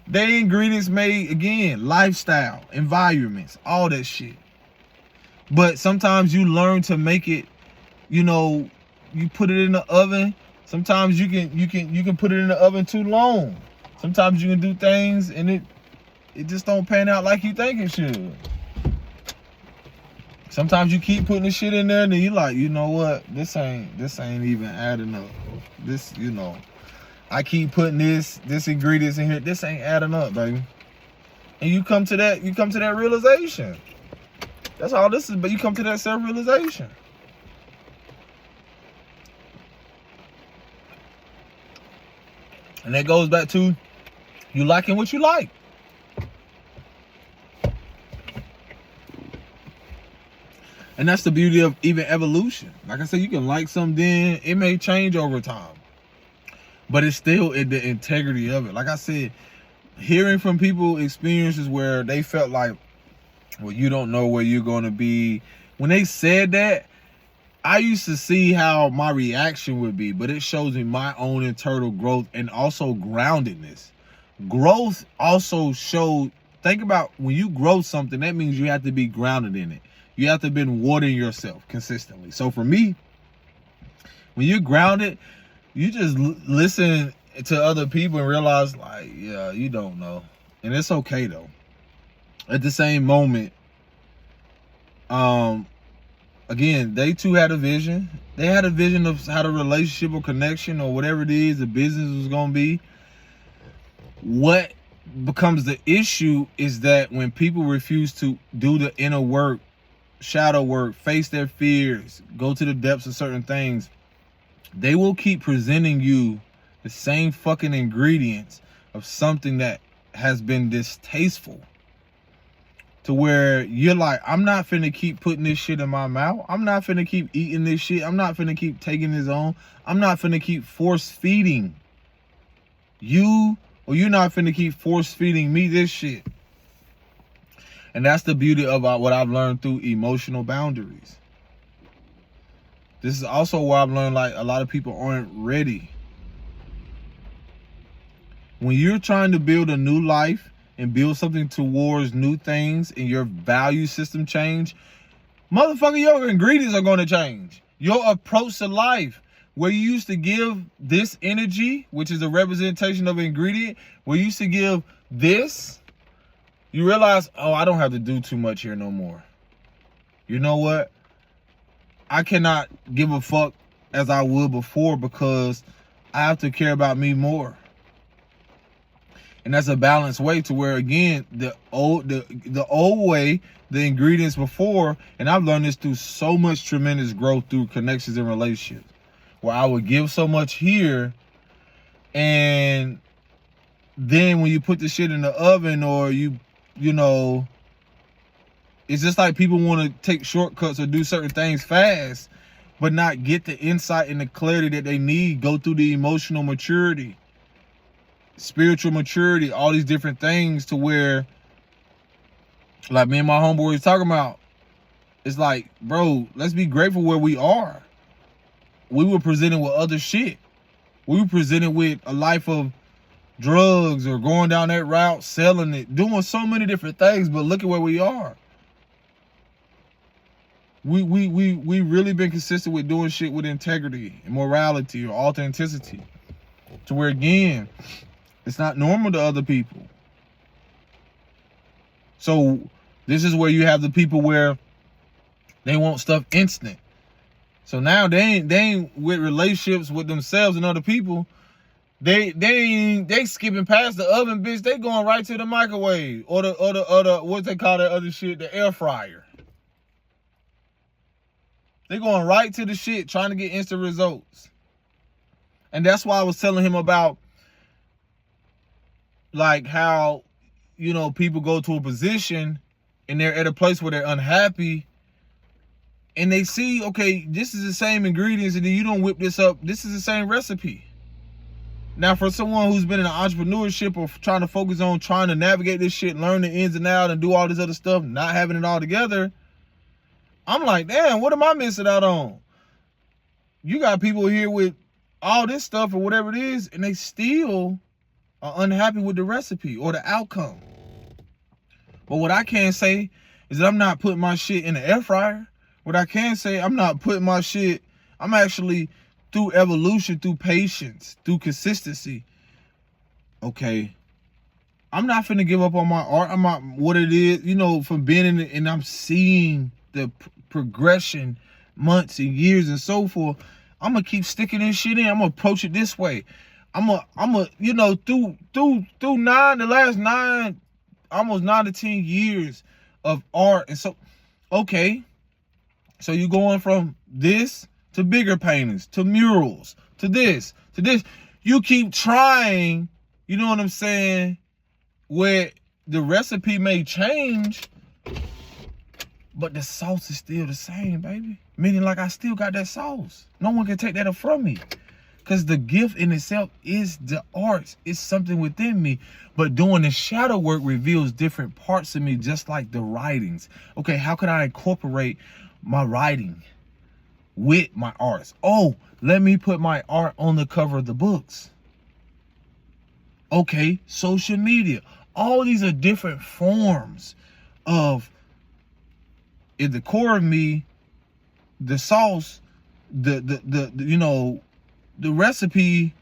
They ingredients made, again, lifestyle, environments, all that shit. But sometimes you learn to make it, you put it in the oven. Sometimes you can put it in the oven too long. Sometimes you can do things and it just don't pan out like you think it should. Sometimes you keep putting the shit in there and then you like, you know what? This ain't even adding up. This, I keep putting this ingredients in here. This ain't adding up, baby. And you come to that realization. That's all this is, but you come to that self-realization. And that goes back to you liking what you like. And that's the beauty of even evolution. Like I said, you can like something, it may change over time. But it's still in the integrity of it. Like I said, hearing from people experiences where they felt like, well, you don't know where you're going to be. When they said that, I used to see how my reaction would be, but it shows me my own internal growth and also groundedness. Growth also shows, think about when you grow something, that means you have to be grounded in it. You have to have been watering yourself consistently. So for me, when you're grounded, you just listen to other people and realize, like, yeah, you don't know. And it's okay, though. At the same moment, again, they too had a vision. They had a vision of how the relationship or connection or whatever it is, the business was going to be. What becomes the issue is that when people refuse to do the inner work, shadow work, face their fears, go to the depths of certain things, they will keep presenting you the same fucking ingredients of something that has been distasteful. To where you're like, I'm not finna keep putting this shit in my mouth. I'm not finna keep eating this shit. I'm not finna keep taking this on. I'm not finna keep force feeding You're not finna keep force feeding me this shit. And that's the beauty about what I've learned through emotional boundaries. This is also where I've learned, like, a lot of people aren't ready. When you're trying to build a new life and build something towards new things and your value system change, motherfucker, your ingredients are going to change. Your approach to life, where you used to give this energy, which is a representation of an ingredient, where you used to give this, you realize, oh, I don't have to do too much here no more. You know what? I cannot give a fuck as I would before because I have to care about me more. And that's a balanced way to where, again, the old way, the ingredients before, and I've learned this through so much tremendous growth through connections and relationships, where I would give so much here, and then when you put the shit in the oven, or you know, it's just like people want to take shortcuts or do certain things fast, but not get the insight and the clarity that they need, go through the emotional maturity, spiritual maturity, all these different things, to where, like me and my homeboy was talking about, it's like, bro, let's be grateful where we are. We were presented with other shit. We were presented with a life of drugs or going down that route, selling it, doing so many different things, but look at where we are. We really been consistent with doing shit with integrity and morality or authenticity, to where, again, it's not normal to other people. So this is where you have the people where they want stuff instant. So now they ain't with relationships with themselves and other people. They skipping past the oven, bitch. They going right to the microwave or the what they call that other shit, the air fryer. They going right to the shit, trying to get instant results. And that's why I was telling him about, like, how, you know, people go to a position and they're at a place where they're unhappy, and they see, okay, this is the same ingredients, and then you don't whip this up. This is the same recipe. Now, for someone who's been in entrepreneurship or trying to focus on trying to navigate this shit, learn the ins and outs, and do all this other stuff, not having it all together, I'm like, damn, what am I missing out on? You got people here with all this stuff or whatever it is, and they still are unhappy with the recipe or the outcome. But what I can say is that I'm not putting my shit in the air fryer. What I can say, I'm not putting my shit, I'm actually, through evolution, through patience, through consistency, okay, I'm not finna give up on my art. I'm not what it is, you know, from being in it, and I'm seeing the progression, months and years and so forth. I'm gonna keep sticking this shit in. I'm gonna approach it this way. I'm a, you know, through the last 9, almost 9 to 10 years of art. And so, okay, so you're going from this to bigger paintings, to murals, to this, to this. You keep trying, you know what I'm saying, where the recipe may change, but the sauce is still the same, baby. Meaning, like, I still got that sauce. No one can take that from me. Because the gift in itself is the arts. It's something within me. But doing the shadow work reveals different parts of me, just like the writings. Okay, how can I incorporate my writing with my arts? Oh, let me put my art on the cover of the books. Okay, social media. All these are different forms of, at the core of me, the sauce, the you know, the recipe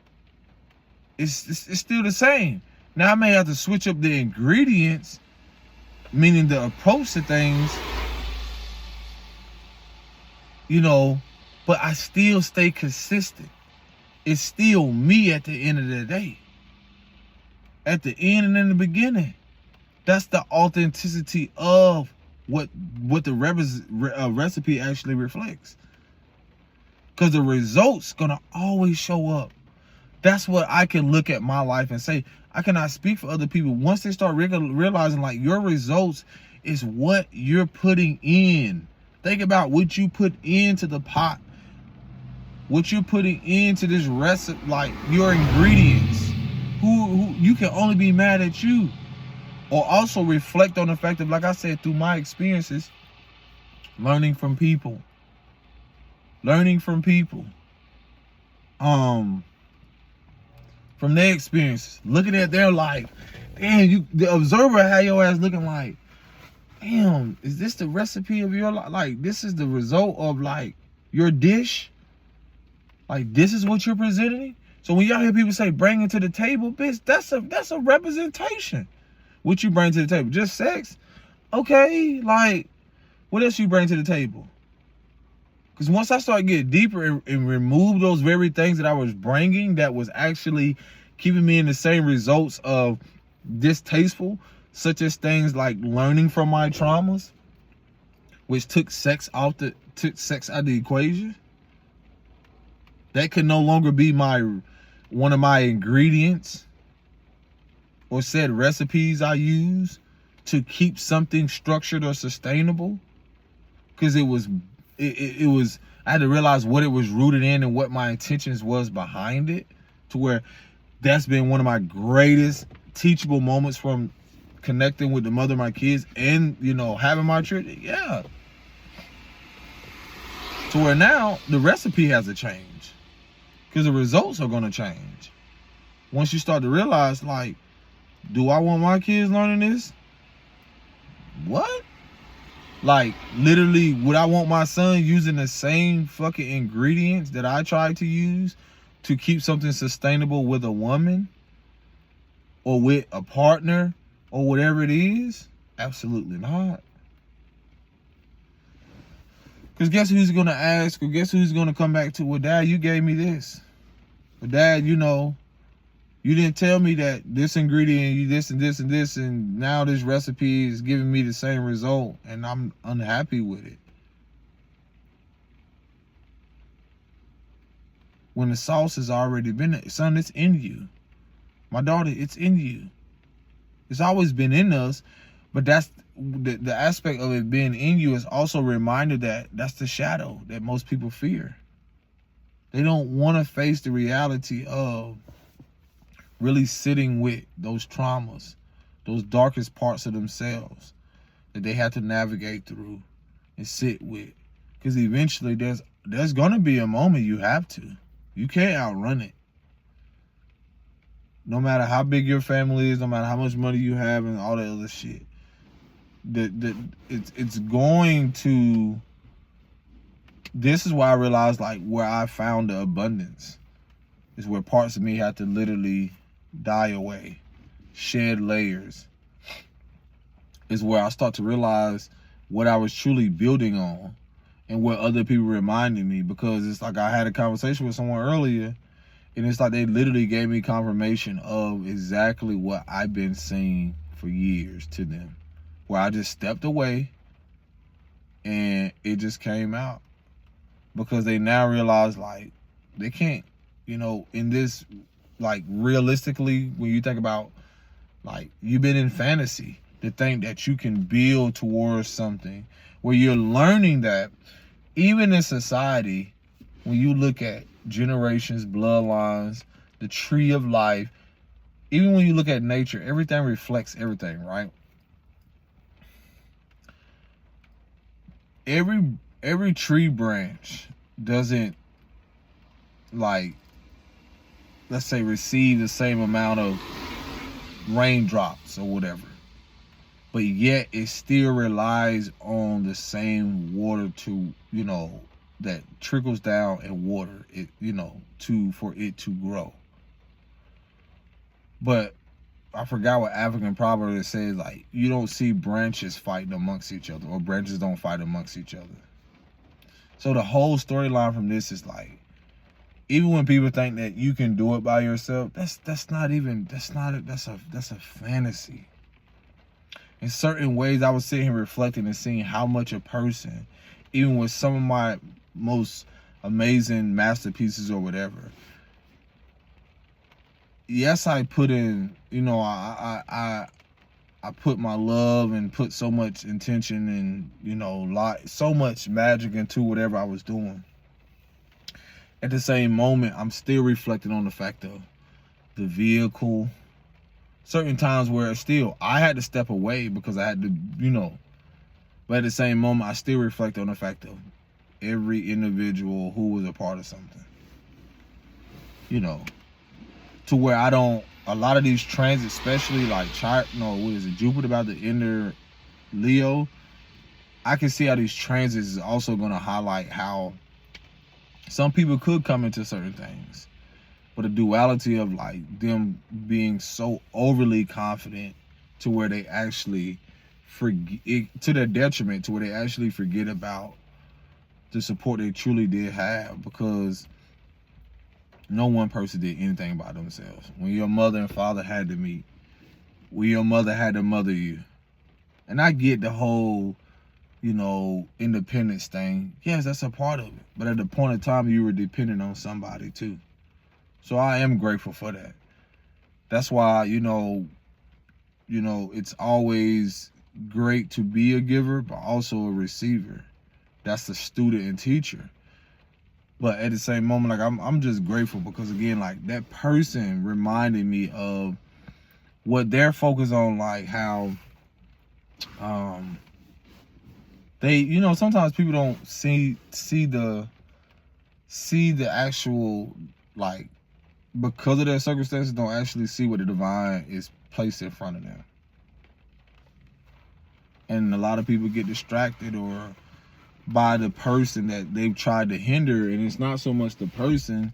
is still the same. Now I may have to switch up the ingredients, meaning the approach to things, you know, but I still stay consistent. It's still me at the end of the day. At the end and in the beginning. That's the authenticity of what the recipe actually reflects. Because the results gonna always show up. That's what I can look at my life and say. I cannot speak for other people. Once they start realizing, like, your results is what you're putting in. Think about what you put into the pot. What you're putting into this recipe, like your ingredients. who you can only be mad at you. Or also reflect on the fact of, like I said, through my experiences, learning from people. From their experiences, looking at their life. Damn, the observer had your ass looking like, damn, is this the recipe of your life? Like, this is the result of, like, your dish? Like, this is what you're presenting? So when y'all hear people say, bring it to the table, bitch, that's a representation. What you bring to the table? Just sex? Okay, like, what else you bring to the table? Because once I start getting deeper and remove those very things that I was bringing that was actually keeping me in the same results of distasteful, such as things like learning from my traumas, which took sex out the equation, that could no longer be one of my ingredients or said recipes I use to keep something structured or sustainable. Because it was I had to realize what it was rooted in and what my intentions was behind it, to where that's been one of my greatest teachable moments from connecting with the mother of my kids and, having my children. Yeah. To where now the recipe has to change, because the results are going to change. Once you start to realize, like, do I want my kids learning this? What? Like, literally, would I want my son using the same fucking ingredients that I tried to use to keep something sustainable with a woman or with a partner or whatever it is? Absolutely not. Because guess who's going to ask, or guess who's going to come back to, well, Dad, you gave me this. But Dad, you didn't tell me that this ingredient, you this and this and this, and now this recipe is giving me the same result, and I'm unhappy with it. When the sauce has already been there, son, it's in you. My daughter, it's in you. It's always been in us, but that's the aspect of it being in you is also a reminder that that's the shadow that most people fear. They don't want to face the reality of really sitting with those traumas, those darkest parts of themselves that they have to navigate through and sit with. Because eventually there's going to be a moment you have to. You can't outrun it. No matter how big your family is, no matter how much money you have and all that other shit. It's going to... This is why I realized, like, where I found the abundance is where parts of me have to literally die away, shed layers, is where I start to realize what I was truly building on and what other people reminded me. Because it's like I had a conversation with someone earlier, and it's like they literally gave me confirmation of exactly what I've been saying for years to them, where I just stepped away and it just came out. Because they now realize, like, they can't, in this, like, realistically, when you think about, like, you've been in fantasy to think that you can build towards something where you're learning that even in society, when you look at generations, bloodlines, the tree of life, even when you look at nature, everything reflects everything, right? Every tree branch doesn't, like, let's say, receive the same amount of raindrops or whatever, but yet it still relies on the same water to, that trickles down and water it, for it to grow. But I forgot what African proverb that says, like, you don't see branches fighting amongst each other, or branches don't fight amongst each other. So the whole storyline from this is, like, even when people think that you can do it by yourself, that's a fantasy. In certain ways, I was sitting here reflecting and seeing how much a person, even with some of my most amazing masterpieces or whatever, yes, I put in, I put my love and put so much intention and, so much magic into whatever I was doing. At the same moment, I'm still reflecting on the fact of the vehicle. Certain times where still I had to step away because I had to, but at the same moment I still reflect on the fact of every individual who was a part of something. To where I don't, a lot of these transits, especially like Jupiter about to enter Leo, I can see how these transits is also going to highlight how some people could come into certain things, but a duality of like them being so overly confident to where they actually forget, to their detriment, to where they actually forget about the support they truly did have, because no one person did anything by themselves. When your mother and father had to meet, when your mother had to mother you, and I get the whole independence thing. Yes, that's a part of it. But at the point of time, you were dependent on somebody too. So I am grateful for that. That's why, it's always great to be a giver, but also a receiver. That's the student and teacher. But at the same moment, like I'm just grateful because again, like that person reminded me of what they're focused on, like how they, sometimes people don't see the actual, like, because of their circumstances, don't actually see what the divine is placed in front of them. And a lot of people get distracted or by the person that they've tried to hinder, and it's not so much the person,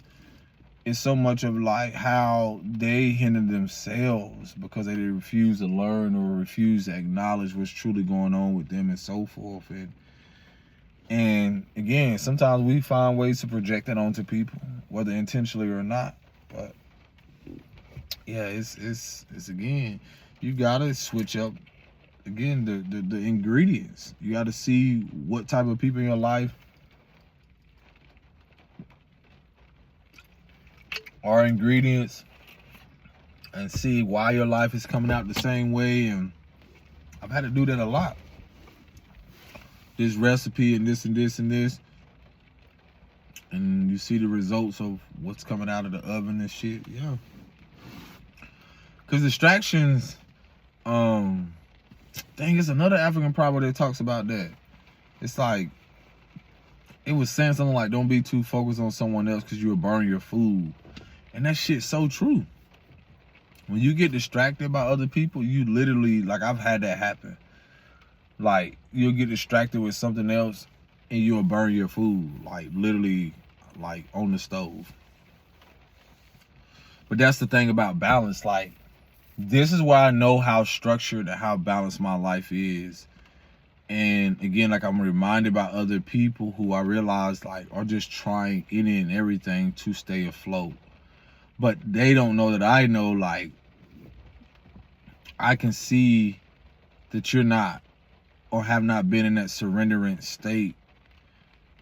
it's so much of like how they hinder themselves because they refuse to learn or refuse to acknowledge what's truly going on with them and so forth. And again, sometimes we find ways to project that onto people, whether intentionally or not. But yeah, it's again, you gotta switch up again the ingredients. You gotta see what type of people in your life are ingredients and see why your life is coming out the same way. And I've had to do that a lot. This recipe and this and this and this, and you see the results of what's coming out of the oven and shit. Yeah, because distractions, dang, it's another African proverb that talks about that. It's like, it was saying something like, don't be too focused on someone else because you'll burn your food. And that shit's so true. When you get distracted by other people, you literally, like, I've had that happen. Like, you'll get distracted with something else and you'll burn your food, like, literally, like, on the stove. But that's the thing about balance. Like, this is why I know how structured and how balanced my life is. And again, like, I'm reminded by other people who I realize, like, are just trying any and everything to stay afloat. But they don't know that I know, like, I can see that you're not or have not been in that surrendering state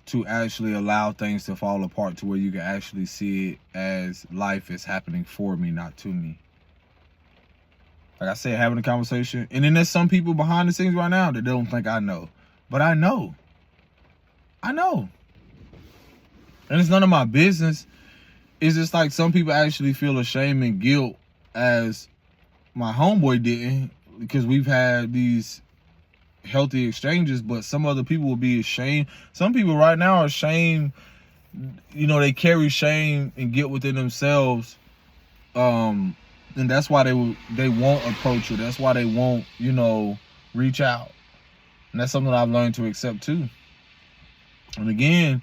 to actually allow things to fall apart to where you can actually see it as life is happening for me, not to me. Like I said, having a conversation. And then there's some people behind the scenes right now that don't think I know. But I know. I know. And it's none of my business. It's just like some people actually feel ashamed and guilt, as my homeboy didn't, because we've had these healthy exchanges, but some other people will be ashamed. Some people right now are ashamed, they carry shame and guilt within themselves. And that's why they won't approach you. That's why they won't, reach out. And that's something I've learned to accept too. And again,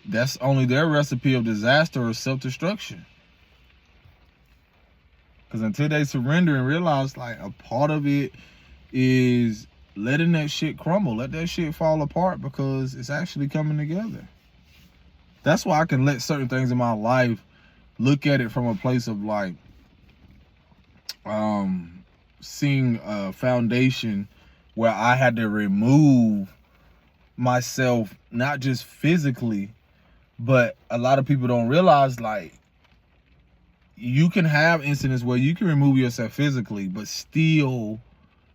that's only their recipe of disaster or self-destruction. Because until they surrender and realize, like, a part of it is letting that shit crumble, let that shit fall apart, because it's actually coming together. That's why I can let certain things in my life look at it from a place of, like, seeing a foundation where I had to remove myself, not just physically, but a lot of people don't realize, like, you can have incidents where you can remove yourself physically, but still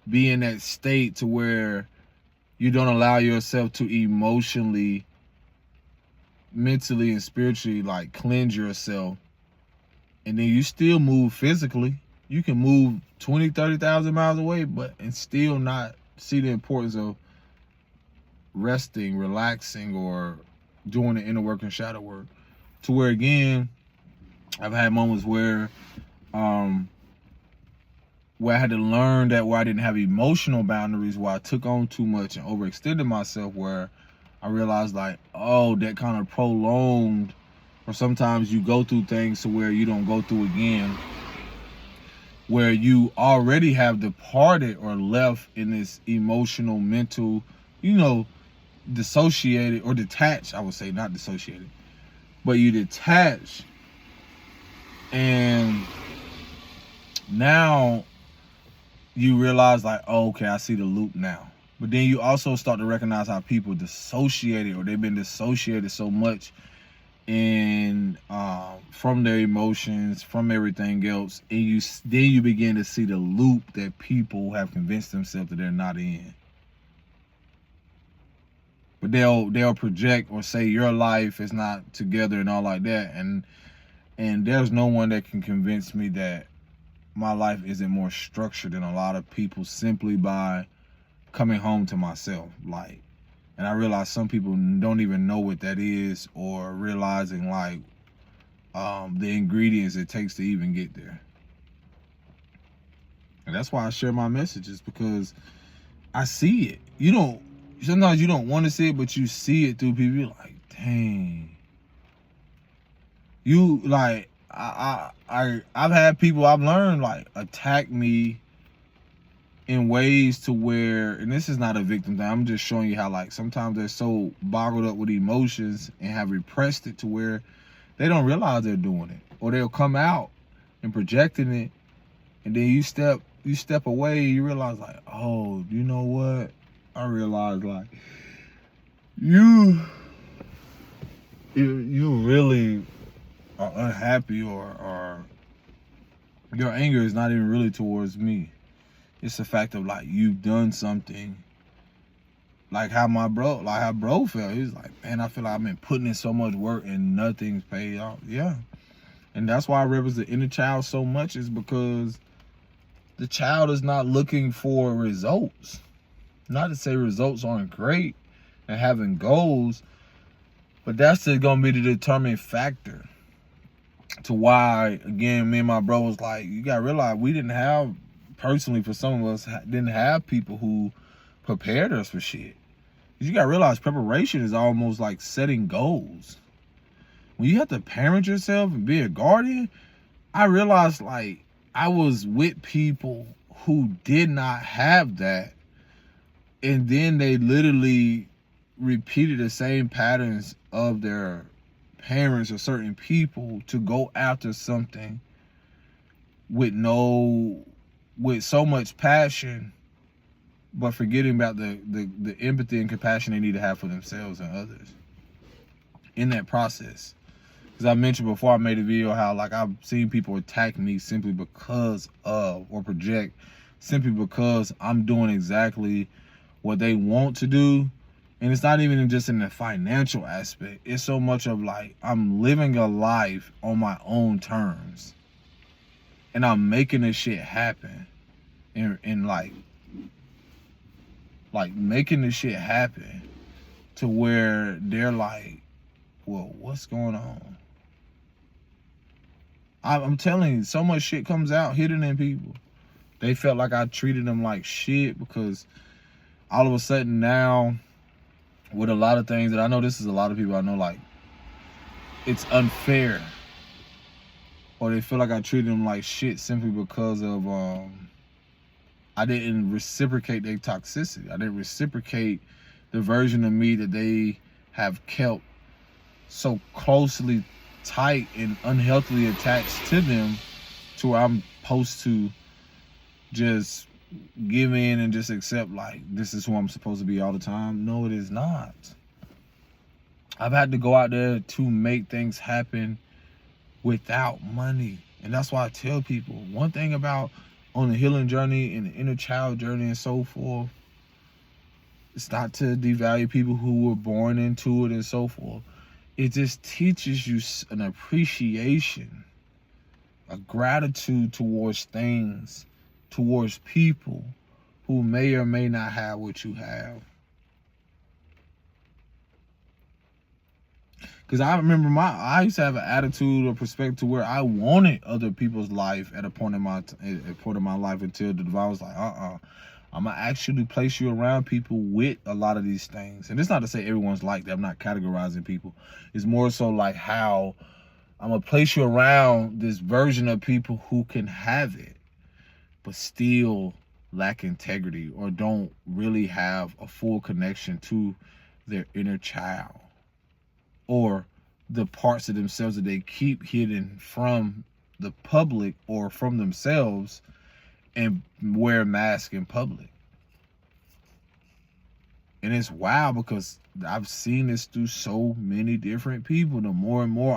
be in that state to where you don't allow yourself to emotionally, mentally, and spiritually, like, cleanse yourself And then you still move physically. You can move 20, 30,000 miles away, and still not see the importance of resting, relaxing, or doing the inner work and shadow work. To where, again, I've had moments where I had to learn that, where I didn't have emotional boundaries, where I took on too much and overextended myself, where I realized, like, oh, that kind of prolonged, or sometimes you go through things to where you don't go through again, where you already have departed or left in this emotional, mental, dissociated or detached, I would say, not dissociated, but you detach. And now you realize, like, oh, okay, I see the loop now. But then you also start to recognize how people dissociated, or they've been dissociated so much from their emotions, from everything else, and then you begin to see the loop that people have convinced themselves that they're not in. But they'll project or say your life is not together and all like that, and there's no one that can convince me that my life isn't more structured than a lot of people, simply by coming home to myself. Like, and I realize some people don't even know what that is, or realizing, like, the ingredients it takes to even get there. And that's why I share my messages, because I see it. Sometimes you don't want to see it, but you see it through people. You're like, dang. I've had people I've learned, like, attack me in ways to where, and this is not a victim thing, I'm just showing you how, like, sometimes they're so boggled up with emotions and have repressed it to where they don't realize they're doing it, or they'll come out and projecting it, and then you step away and you realize, like, oh, you know what? I realize, like, you really are unhappy, or your anger is not even really towards me. It's the fact of, like, you've done something, like how bro felt. He was like, man, I feel like I've been putting in so much work and nothing's paid off. Yeah. And that's why I represent the inner child so much, is because the child is not looking for results. Not to say results aren't great and having goals, but that's going to be the determining factor to why, again, me and my bro was like, you got to realize we didn't have, personally for some of us, didn't have people who prepared us for shit. You got to realize preparation is almost like setting goals. When you have to parent yourself and be a guardian, I realized, like, I was with people who did not have that, and then they literally repeated the same patterns of their parents or certain people to go after something with so much passion, but forgetting about the empathy and compassion they need to have for themselves and others in that process. Because I mentioned before, I made a video how, like, I've seen people attack me simply because of, or project simply because I'm doing exactly what they want to do. And it's not even just in the financial aspect. It's so much of, like, I'm living a life on my own terms, and I'm making this shit happen, and like making this shit happen to where they're like, well, what's going on? I'm telling you, so much shit comes out hidden in people. They felt like I treated them like shit, because all of a sudden now, with a lot of things that I know, this is a lot of people I know, like, it's unfair, or they feel like I treated them like shit simply because of I didn't reciprocate their toxicity. I didn't reciprocate the version of me that they have kept so closely tight and unhealthily attached to them, to where I'm supposed to just give in and just accept, like, this is who I'm supposed to be all the time. No, it is not. I've had to go out there to make things happen without money. And that's why I tell people, one thing about on the healing journey and the inner child journey and so forth, it's not to devalue people who were born into it and so forth. It just teaches you an appreciation a gratitude towards things, towards people who may or may not have what you have. Because I remember I used to have an attitude or perspective to where I wanted other people's life at a point in my life, until the divine was like, I'm gonna actually place you around people with a lot of these things. And it's not to say everyone's like that. I'm not categorizing people. It's more so like how I'm gonna place you around this version of people who can have it, but still lack integrity or don't really have a full connection to their inner child, or the parts of themselves that they keep hidden from the public or from themselves and wear masks in public. And it's wild because I've seen this through so many different people. The more and more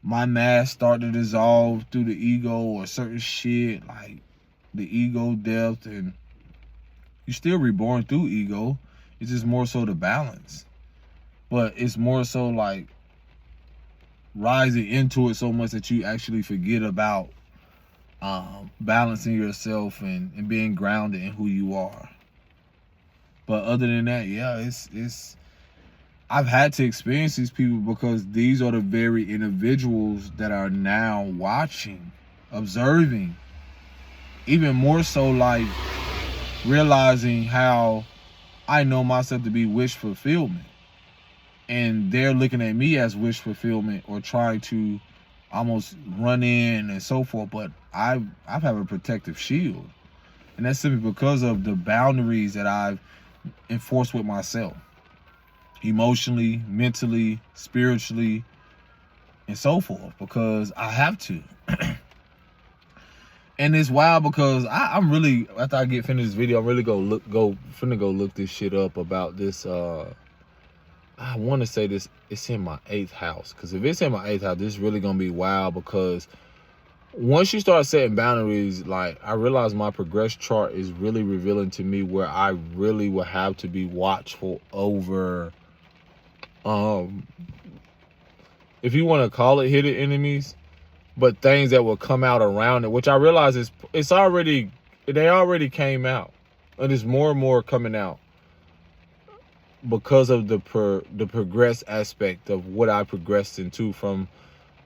my mask start to dissolve through the ego or certain shit, like the ego depth, and you're still reborn through ego. It's just more so the balance. But it's more so like rising into it so much that you actually forget about balancing yourself and being grounded in who you are. But other than that, yeah, it's I've had to experience these people because these are the very individuals that are now watching, observing, even more so like realizing how I know myself to be wish fulfillment. And they're looking at me as wish fulfillment or trying to almost run in and so forth. But I've have a protective shield. And that's simply because of the boundaries that I've enforced with myself. Emotionally, mentally, spiritually, and so forth. Because I have to. And it's wild because I'm really, after I get finished this video, I'm really finna go look this shit up about this I want to say this, it's in my 8th house. Because if it's in my 8th house, this is really going to be wild. Because once you start setting boundaries, like, I realize my progress chart is really revealing to me where I really will have to be watchful over, if you want to call it hidden enemies, but things that will come out around it, which I realize they already came out. And there's more and more coming out. Because of the progress aspect of what I progressed into from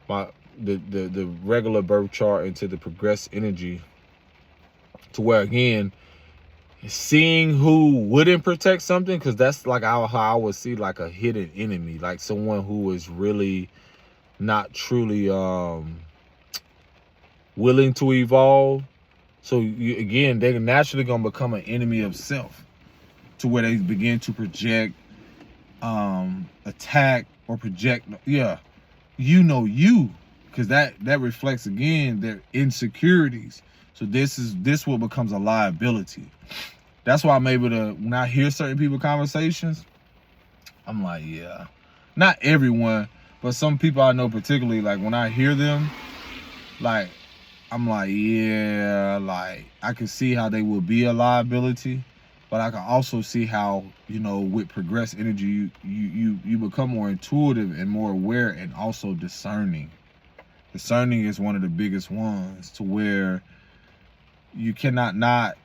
the regular birth chart into the progress energy, to where again seeing who wouldn't protect something, because that's like how I would see like a hidden enemy, like someone who is really not truly willing to evolve. So again, they're naturally gonna become an enemy of self, to where they begin to project, attack, or project, because that reflects again their insecurities. So this what becomes a liability. That's why I'm able to, when I hear certain people conversations, I'm like, yeah, not everyone, but some people I know particularly, like when I hear them, like I'm like, yeah, like I can see how they will be a liability. But I can also see how, with progressed energy, you become more intuitive and more aware and also discerning. Discerning is one of the biggest ones, to where you cannot not,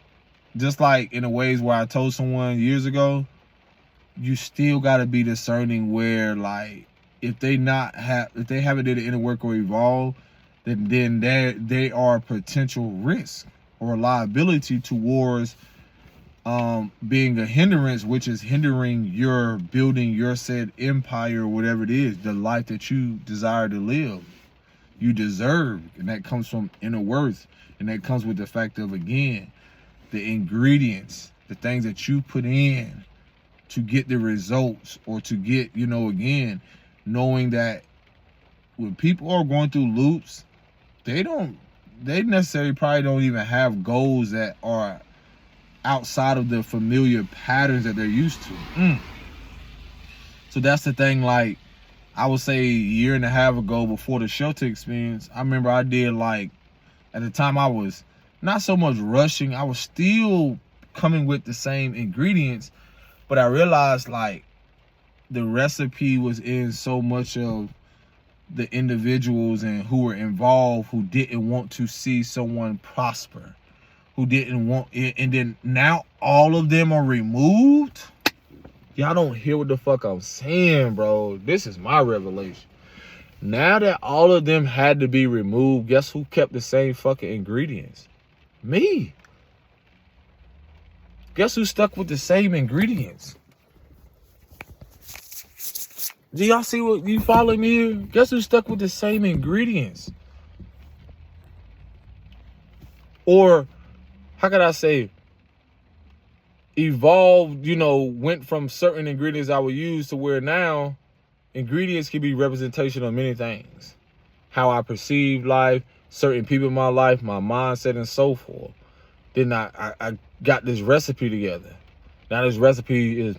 just like in the ways where I told someone years ago, you still got to be discerning where, like, if they haven't did the inner work or evolve, then they are a potential risk or a liability towards being a hindrance, which is hindering your building your said empire or whatever it is, the life that you desire to live, you deserve. And that comes from inner worth. And that comes with the fact of, again, the ingredients, the things that you put in to get the results, or to get, again, knowing that when people are going through loops, they necessarily probably don't even have goals that are outside of the familiar patterns that they're used to. So that's the thing. Like, I would say a year and a half ago, before the shelter experience, I remember I did, like, at the time I was not so much rushing, I was still coming with the same ingredients, but I realized, like, the recipe was in so much of the individuals and who were involved who didn't want to see someone prosper, who didn't want it, and then now all of them are removed. Y'all don't hear what the fuck I'm saying, bro. This is my revelation. Now that all of them had to be removed, guess who kept the same fucking ingredients? Me. Guess who stuck with the same ingredients? Do y'all see what you follow me here? Guess who stuck with the same ingredients? Or how could I say, evolved, went from certain ingredients I would use to where now ingredients can be representation of many things. How I perceive life, certain people in my life, my mindset, and so forth. Then I got this recipe together. Now this recipe is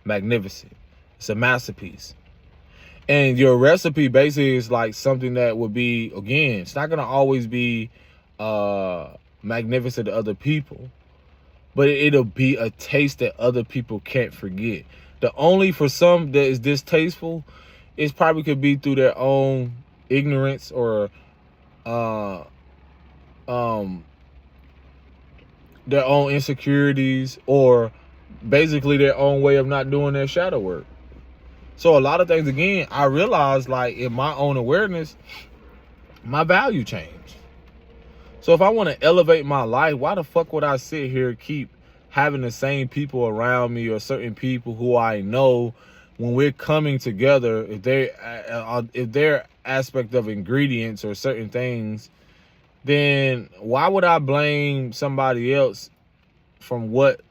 magnificent. It's a masterpiece. And your recipe basically is like something that would be, again, it's not going to always be magnificent to other people, but it'll be a taste that other people can't forget. The only for some that is distasteful, it probably could be through their own ignorance or their own insecurities, or basically their own way of not doing their shadow work. So a lot of things, again, I realized, like, in my own awareness, my value changed. So if I want to elevate my life, why the fuck would I sit here keep having the same people around me, or certain people who I know, when we're coming together, if their aspect of ingredients or certain things, then why would I blame somebody else from what,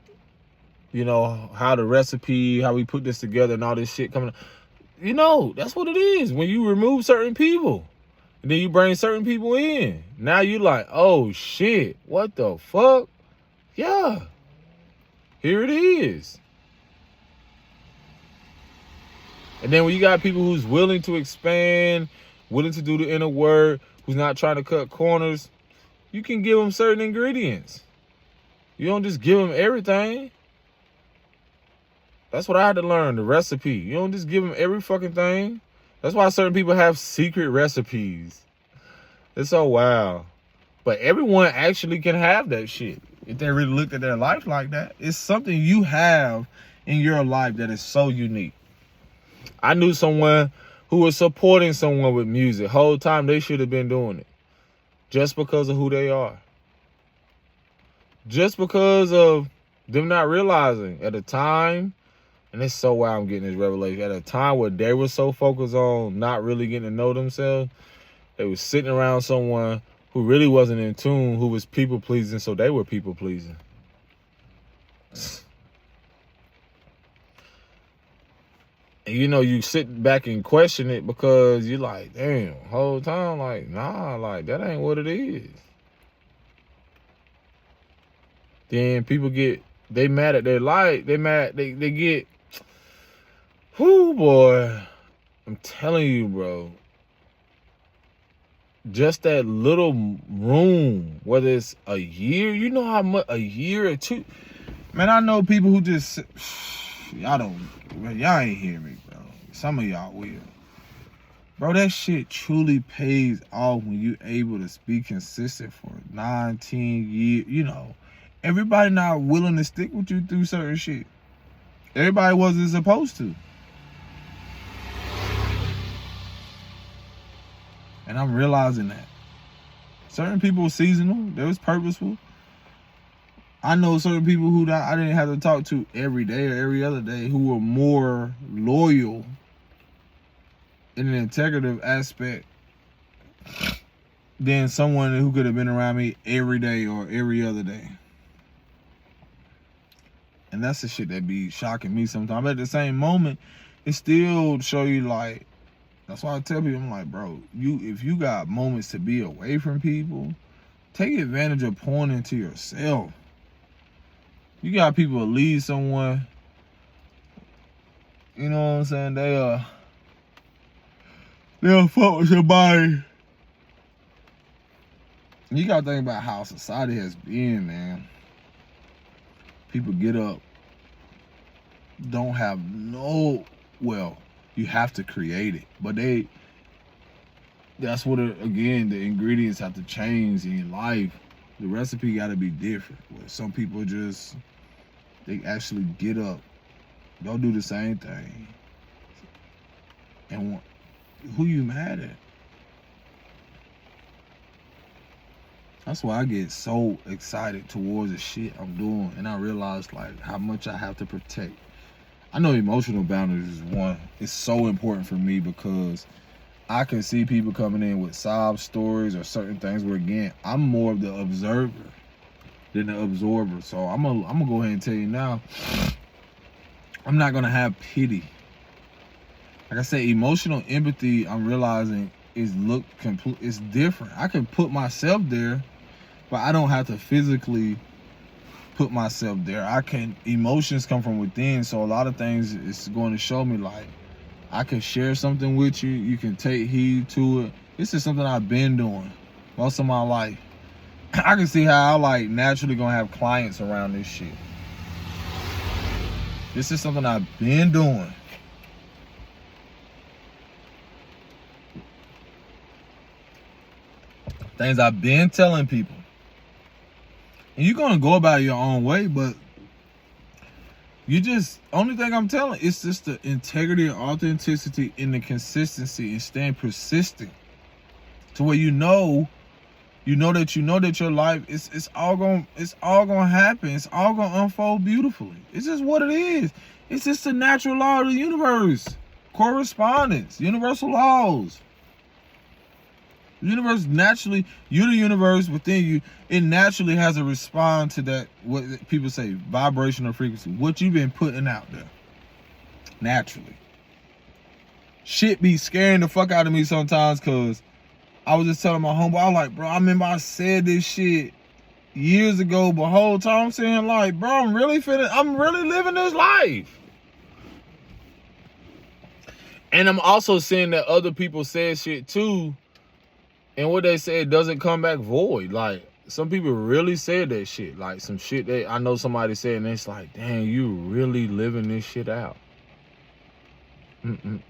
how the recipe, how we put this together and all this shit coming up? That's what it is. When you remove certain people, and then you bring certain people in, now you like, oh shit, what the fuck? Yeah, here it is. And then when you got people who's willing to expand, willing to do the inner work, who's not trying to cut corners, you can give them certain ingredients. You don't just give them everything. That's what I had to learn, the recipe. You don't just give them every fucking thing. That's why certain people have secret recipes. It's so wild. But everyone actually can have that shit if they really looked at their life like that. It's something you have in your life that is so unique. I knew someone who was supporting someone with music. Whole time they should have been doing it. Just because of who they are. Just because of them not realizing at a time, and it's so wild I'm getting this revelation, at a time where they were so focused on not really getting to know themselves, they was sitting around someone who really wasn't in tune, who was people pleasing, so they were people pleasing. And you sit back and question it because you're like, damn, whole time, like, nah, like, that ain't what it is. Then people they mad at their life, they get, whoo, boy, I'm telling you, bro, just that little room, whether it's a year, you know how much, a year or two, man, I know people who just, y'all ain't hear me, bro. Some of y'all will. Bro, that shit truly pays off when you're able to be consistent for 9, 10 years. Everybody not willing to stick with you through certain shit. Everybody wasn't supposed to. And I'm realizing that. Certain people were seasonal. They was purposeful. I know certain people who I didn't have to talk to every day or every other day who were more loyal in an integrative aspect than someone who could have been around me every day or every other day. And that's the shit that be shocking me sometimes. But at the same moment, it still show you, like, that's why I tell people, I'm like, bro, if you got moments to be away from people, take advantage of pouring into yourself. You got people to lead someone, you know what I'm saying? They'll fuck with somebody. You gotta think about how society has been, man. People get up, don't have you have to create it, but they that's what, again, the ingredients have to change in life. The recipe got to be different. Where some people just, they actually get up, don't do the same thing. And who you mad at? That's why I get so excited towards the shit I'm doing. And I realize like how much I have to protect. I know emotional boundaries is one. It's so important for me because I can see people coming in with sob stories or certain things where, again, I'm more of the observer than the absorber. So I'm gonna go ahead and tell you now, I'm not gonna have pity. Like I said, emotional empathy, I'm realizing it's different. I can put myself there, but I don't have to physically put myself there. Emotions come from within, so a lot of things it's going to show me like I can share something with you, you can take heed to it. This is something I've been doing most of my life. I can see how I like naturally gonna have clients around this shit. This is something I've been doing. Things I've been telling people. And you're gonna go about it your own way, but only thing I'm telling is just the integrity and authenticity and the consistency and staying persistent to where you know that your life it's all gonna happen. It's all gonna unfold beautifully. It's just what it is. It's just the natural law of the universe. Correspondence, universal laws. The universe naturally, you're the universe within you. It naturally has to respond to that, what people say, vibrational frequency. What you've been putting out there. Naturally. Shit be scaring the fuck out of me sometimes because I was just telling my homeboy, I was like, bro, I remember I said this shit years ago, but whole time I'm saying like, bro, I'm really living this life. And I'm also seeing that other people said shit too. And what they said doesn't come back void. Like, some people really said that shit. Like, some shit that I know somebody said, and it's like, dang, you really living this shit out. And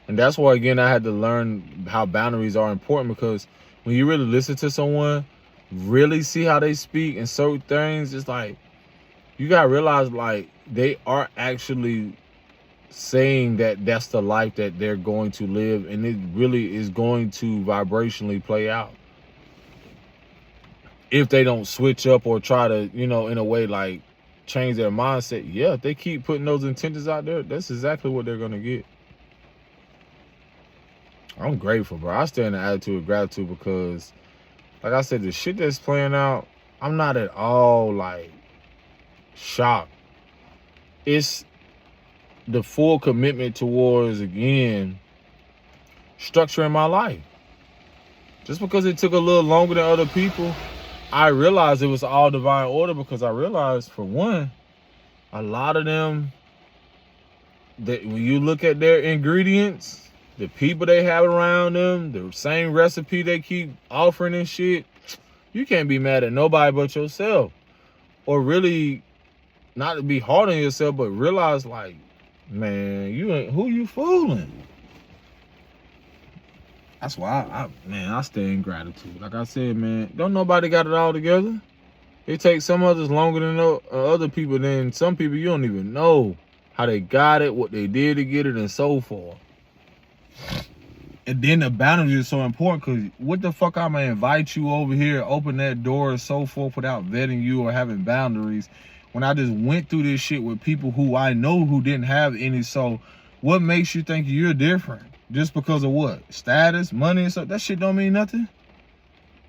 that's why, again, I had to learn how boundaries are important, because when you really listen to someone, really see how they speak and certain things, it's like, you got to realize, like, they are actually saying that that's the life that they're going to live, and it really is going to vibrationally play out if they don't switch up or try to, in a way like change their mindset. Yeah, if they keep putting those intentions out there, that's exactly what they're gonna get. I'm grateful, bro. I stay in the attitude of gratitude because, like I said, the shit that's playing out, I'm not at all like shocked. It's the full commitment towards, again, structuring my life. Just because it took a little longer than other people, I realized it was all divine order, because I realized, for one, a lot of them, that when you look at their ingredients, the people they have around them, the same recipe they keep offering and shit, you can't be mad at nobody but yourself. Or really, not to be hard on yourself, but realize, like, man, who you fooling? That's why I stay in gratitude. Like I said, man, don't nobody got it all together. It takes some others longer than other people. Then some people, you don't even know how they got it, what they did to get it, and so forth. And then the boundaries is so important, because what the fuck I'm gonna invite you over here, open that door and so forth without vetting you or having boundaries, when I just went through this shit with people who I know who didn't have any. So what makes you think you're different? Just because of what? Status, money, and stuff? That shit don't mean nothing.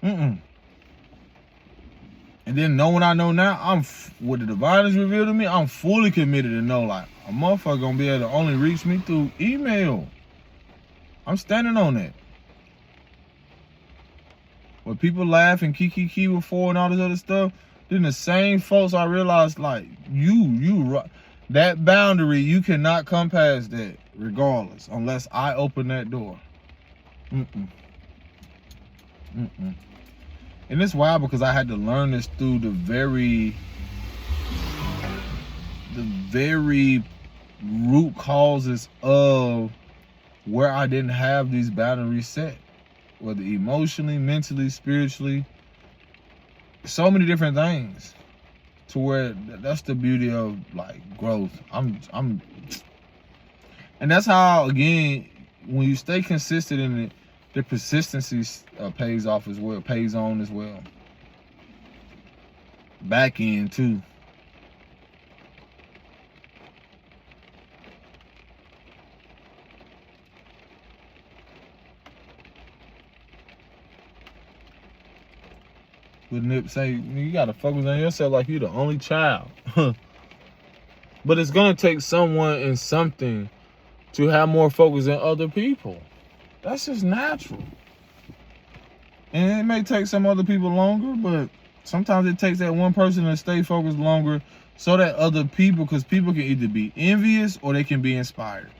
And then knowing I know now, what the divine has revealed to me, I'm fully committed to know, like, a motherfucker gonna be able to only reach me through email. I'm standing on that. What people laugh and kiki before and all this other stuff, then the same folks, I realized, like, that boundary, you cannot come past that regardless, unless I open that door. And it's wild, because I had to learn this through the very root causes of where I didn't have these boundaries set, whether emotionally, mentally, spiritually, so many different things, to where that's the beauty of like growth. And that's how, again, when you stay consistent in it, the persistency pays off as well, pays on as well. Back end too. Would Nip say, you gotta focus on yourself like you're the only child. But it's gonna take someone and something to have more focus than other people. That's just natural. And it may take some other people longer, but sometimes it takes that one person to stay focused longer so that other people, because people can either be envious or they can be inspired.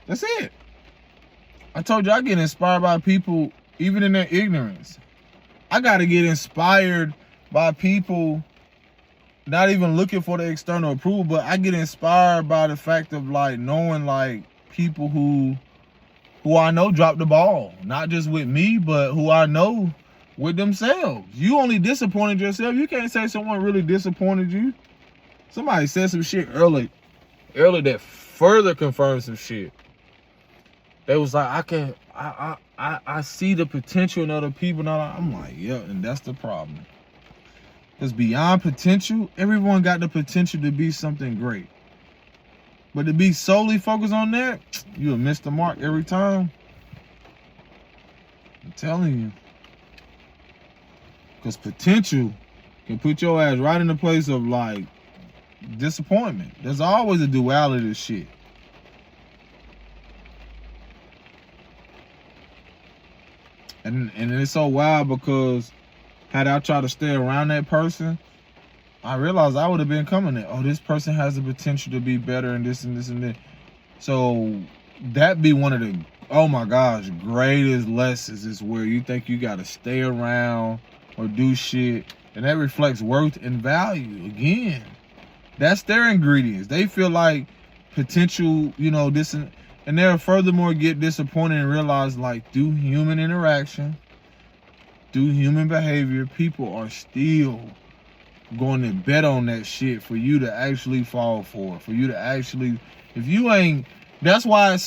That's it. I told you I get inspired by people even in their ignorance. I got to get inspired by people not even looking for the external approval, but I get inspired by the fact of like knowing like people who I know drop the ball, not just with me, but who I know with themselves. You only disappointed yourself. You can't say someone really disappointed you. Somebody said some shit early that further confirmed some shit. They was like, I see the potential in other people. Now I'm like, yeah, and that's the problem. Because beyond potential, everyone got the potential to be something great. But to be solely focused on that, you'll miss the mark every time. I'm telling you. Because potential can put your ass right in the place of like disappointment. There's always a duality to shit. And it's so wild because had I tried to stay around that person, I realized I would have been coming there. Oh, this person has the potential to be better and this and this and that. So that be one of the, oh my gosh, greatest lessons is where you think you got to stay around or do shit. And that reflects worth and value. Again, that's their ingredients. They feel like potential, you know, this and they'll furthermore get disappointed and realize like through human interaction, through human behavior, people are still going to bet on that shit for you to actually fall for you to actually, if you ain't, that's why it's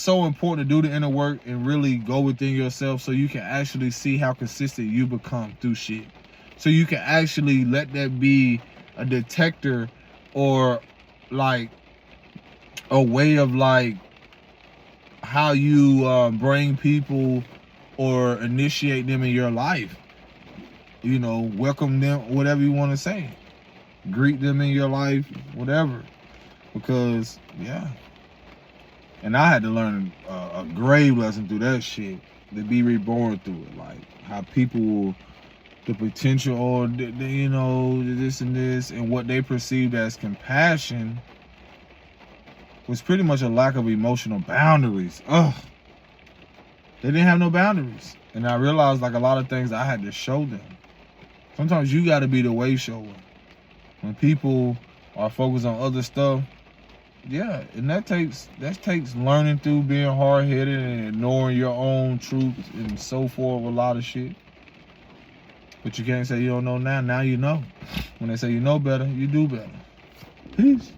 so important to do the inner work and really go within yourself so you can actually see how consistent you become through shit. So you can actually let that be a detector or like a way of like how you bring people or initiate them in your life. You know, welcome them, whatever you want to say. Greet them in your life, whatever. Because, yeah. And I had to learn a grave lesson through that shit, to be reborn through it. Like, how people, the potential, or, you know, this and this, and what they perceived as compassion was pretty much a lack of emotional boundaries. Ugh. They didn't have no boundaries. And I realized, like, a lot of things I had to show them. Sometimes you got to be the way shower. When people are focused on other stuff, yeah, and that takes learning through being hard-headed and ignoring your own truth and so forth, a lot of shit. But you can't say you don't know now. Now you know. When they say you know better, you do better. Peace.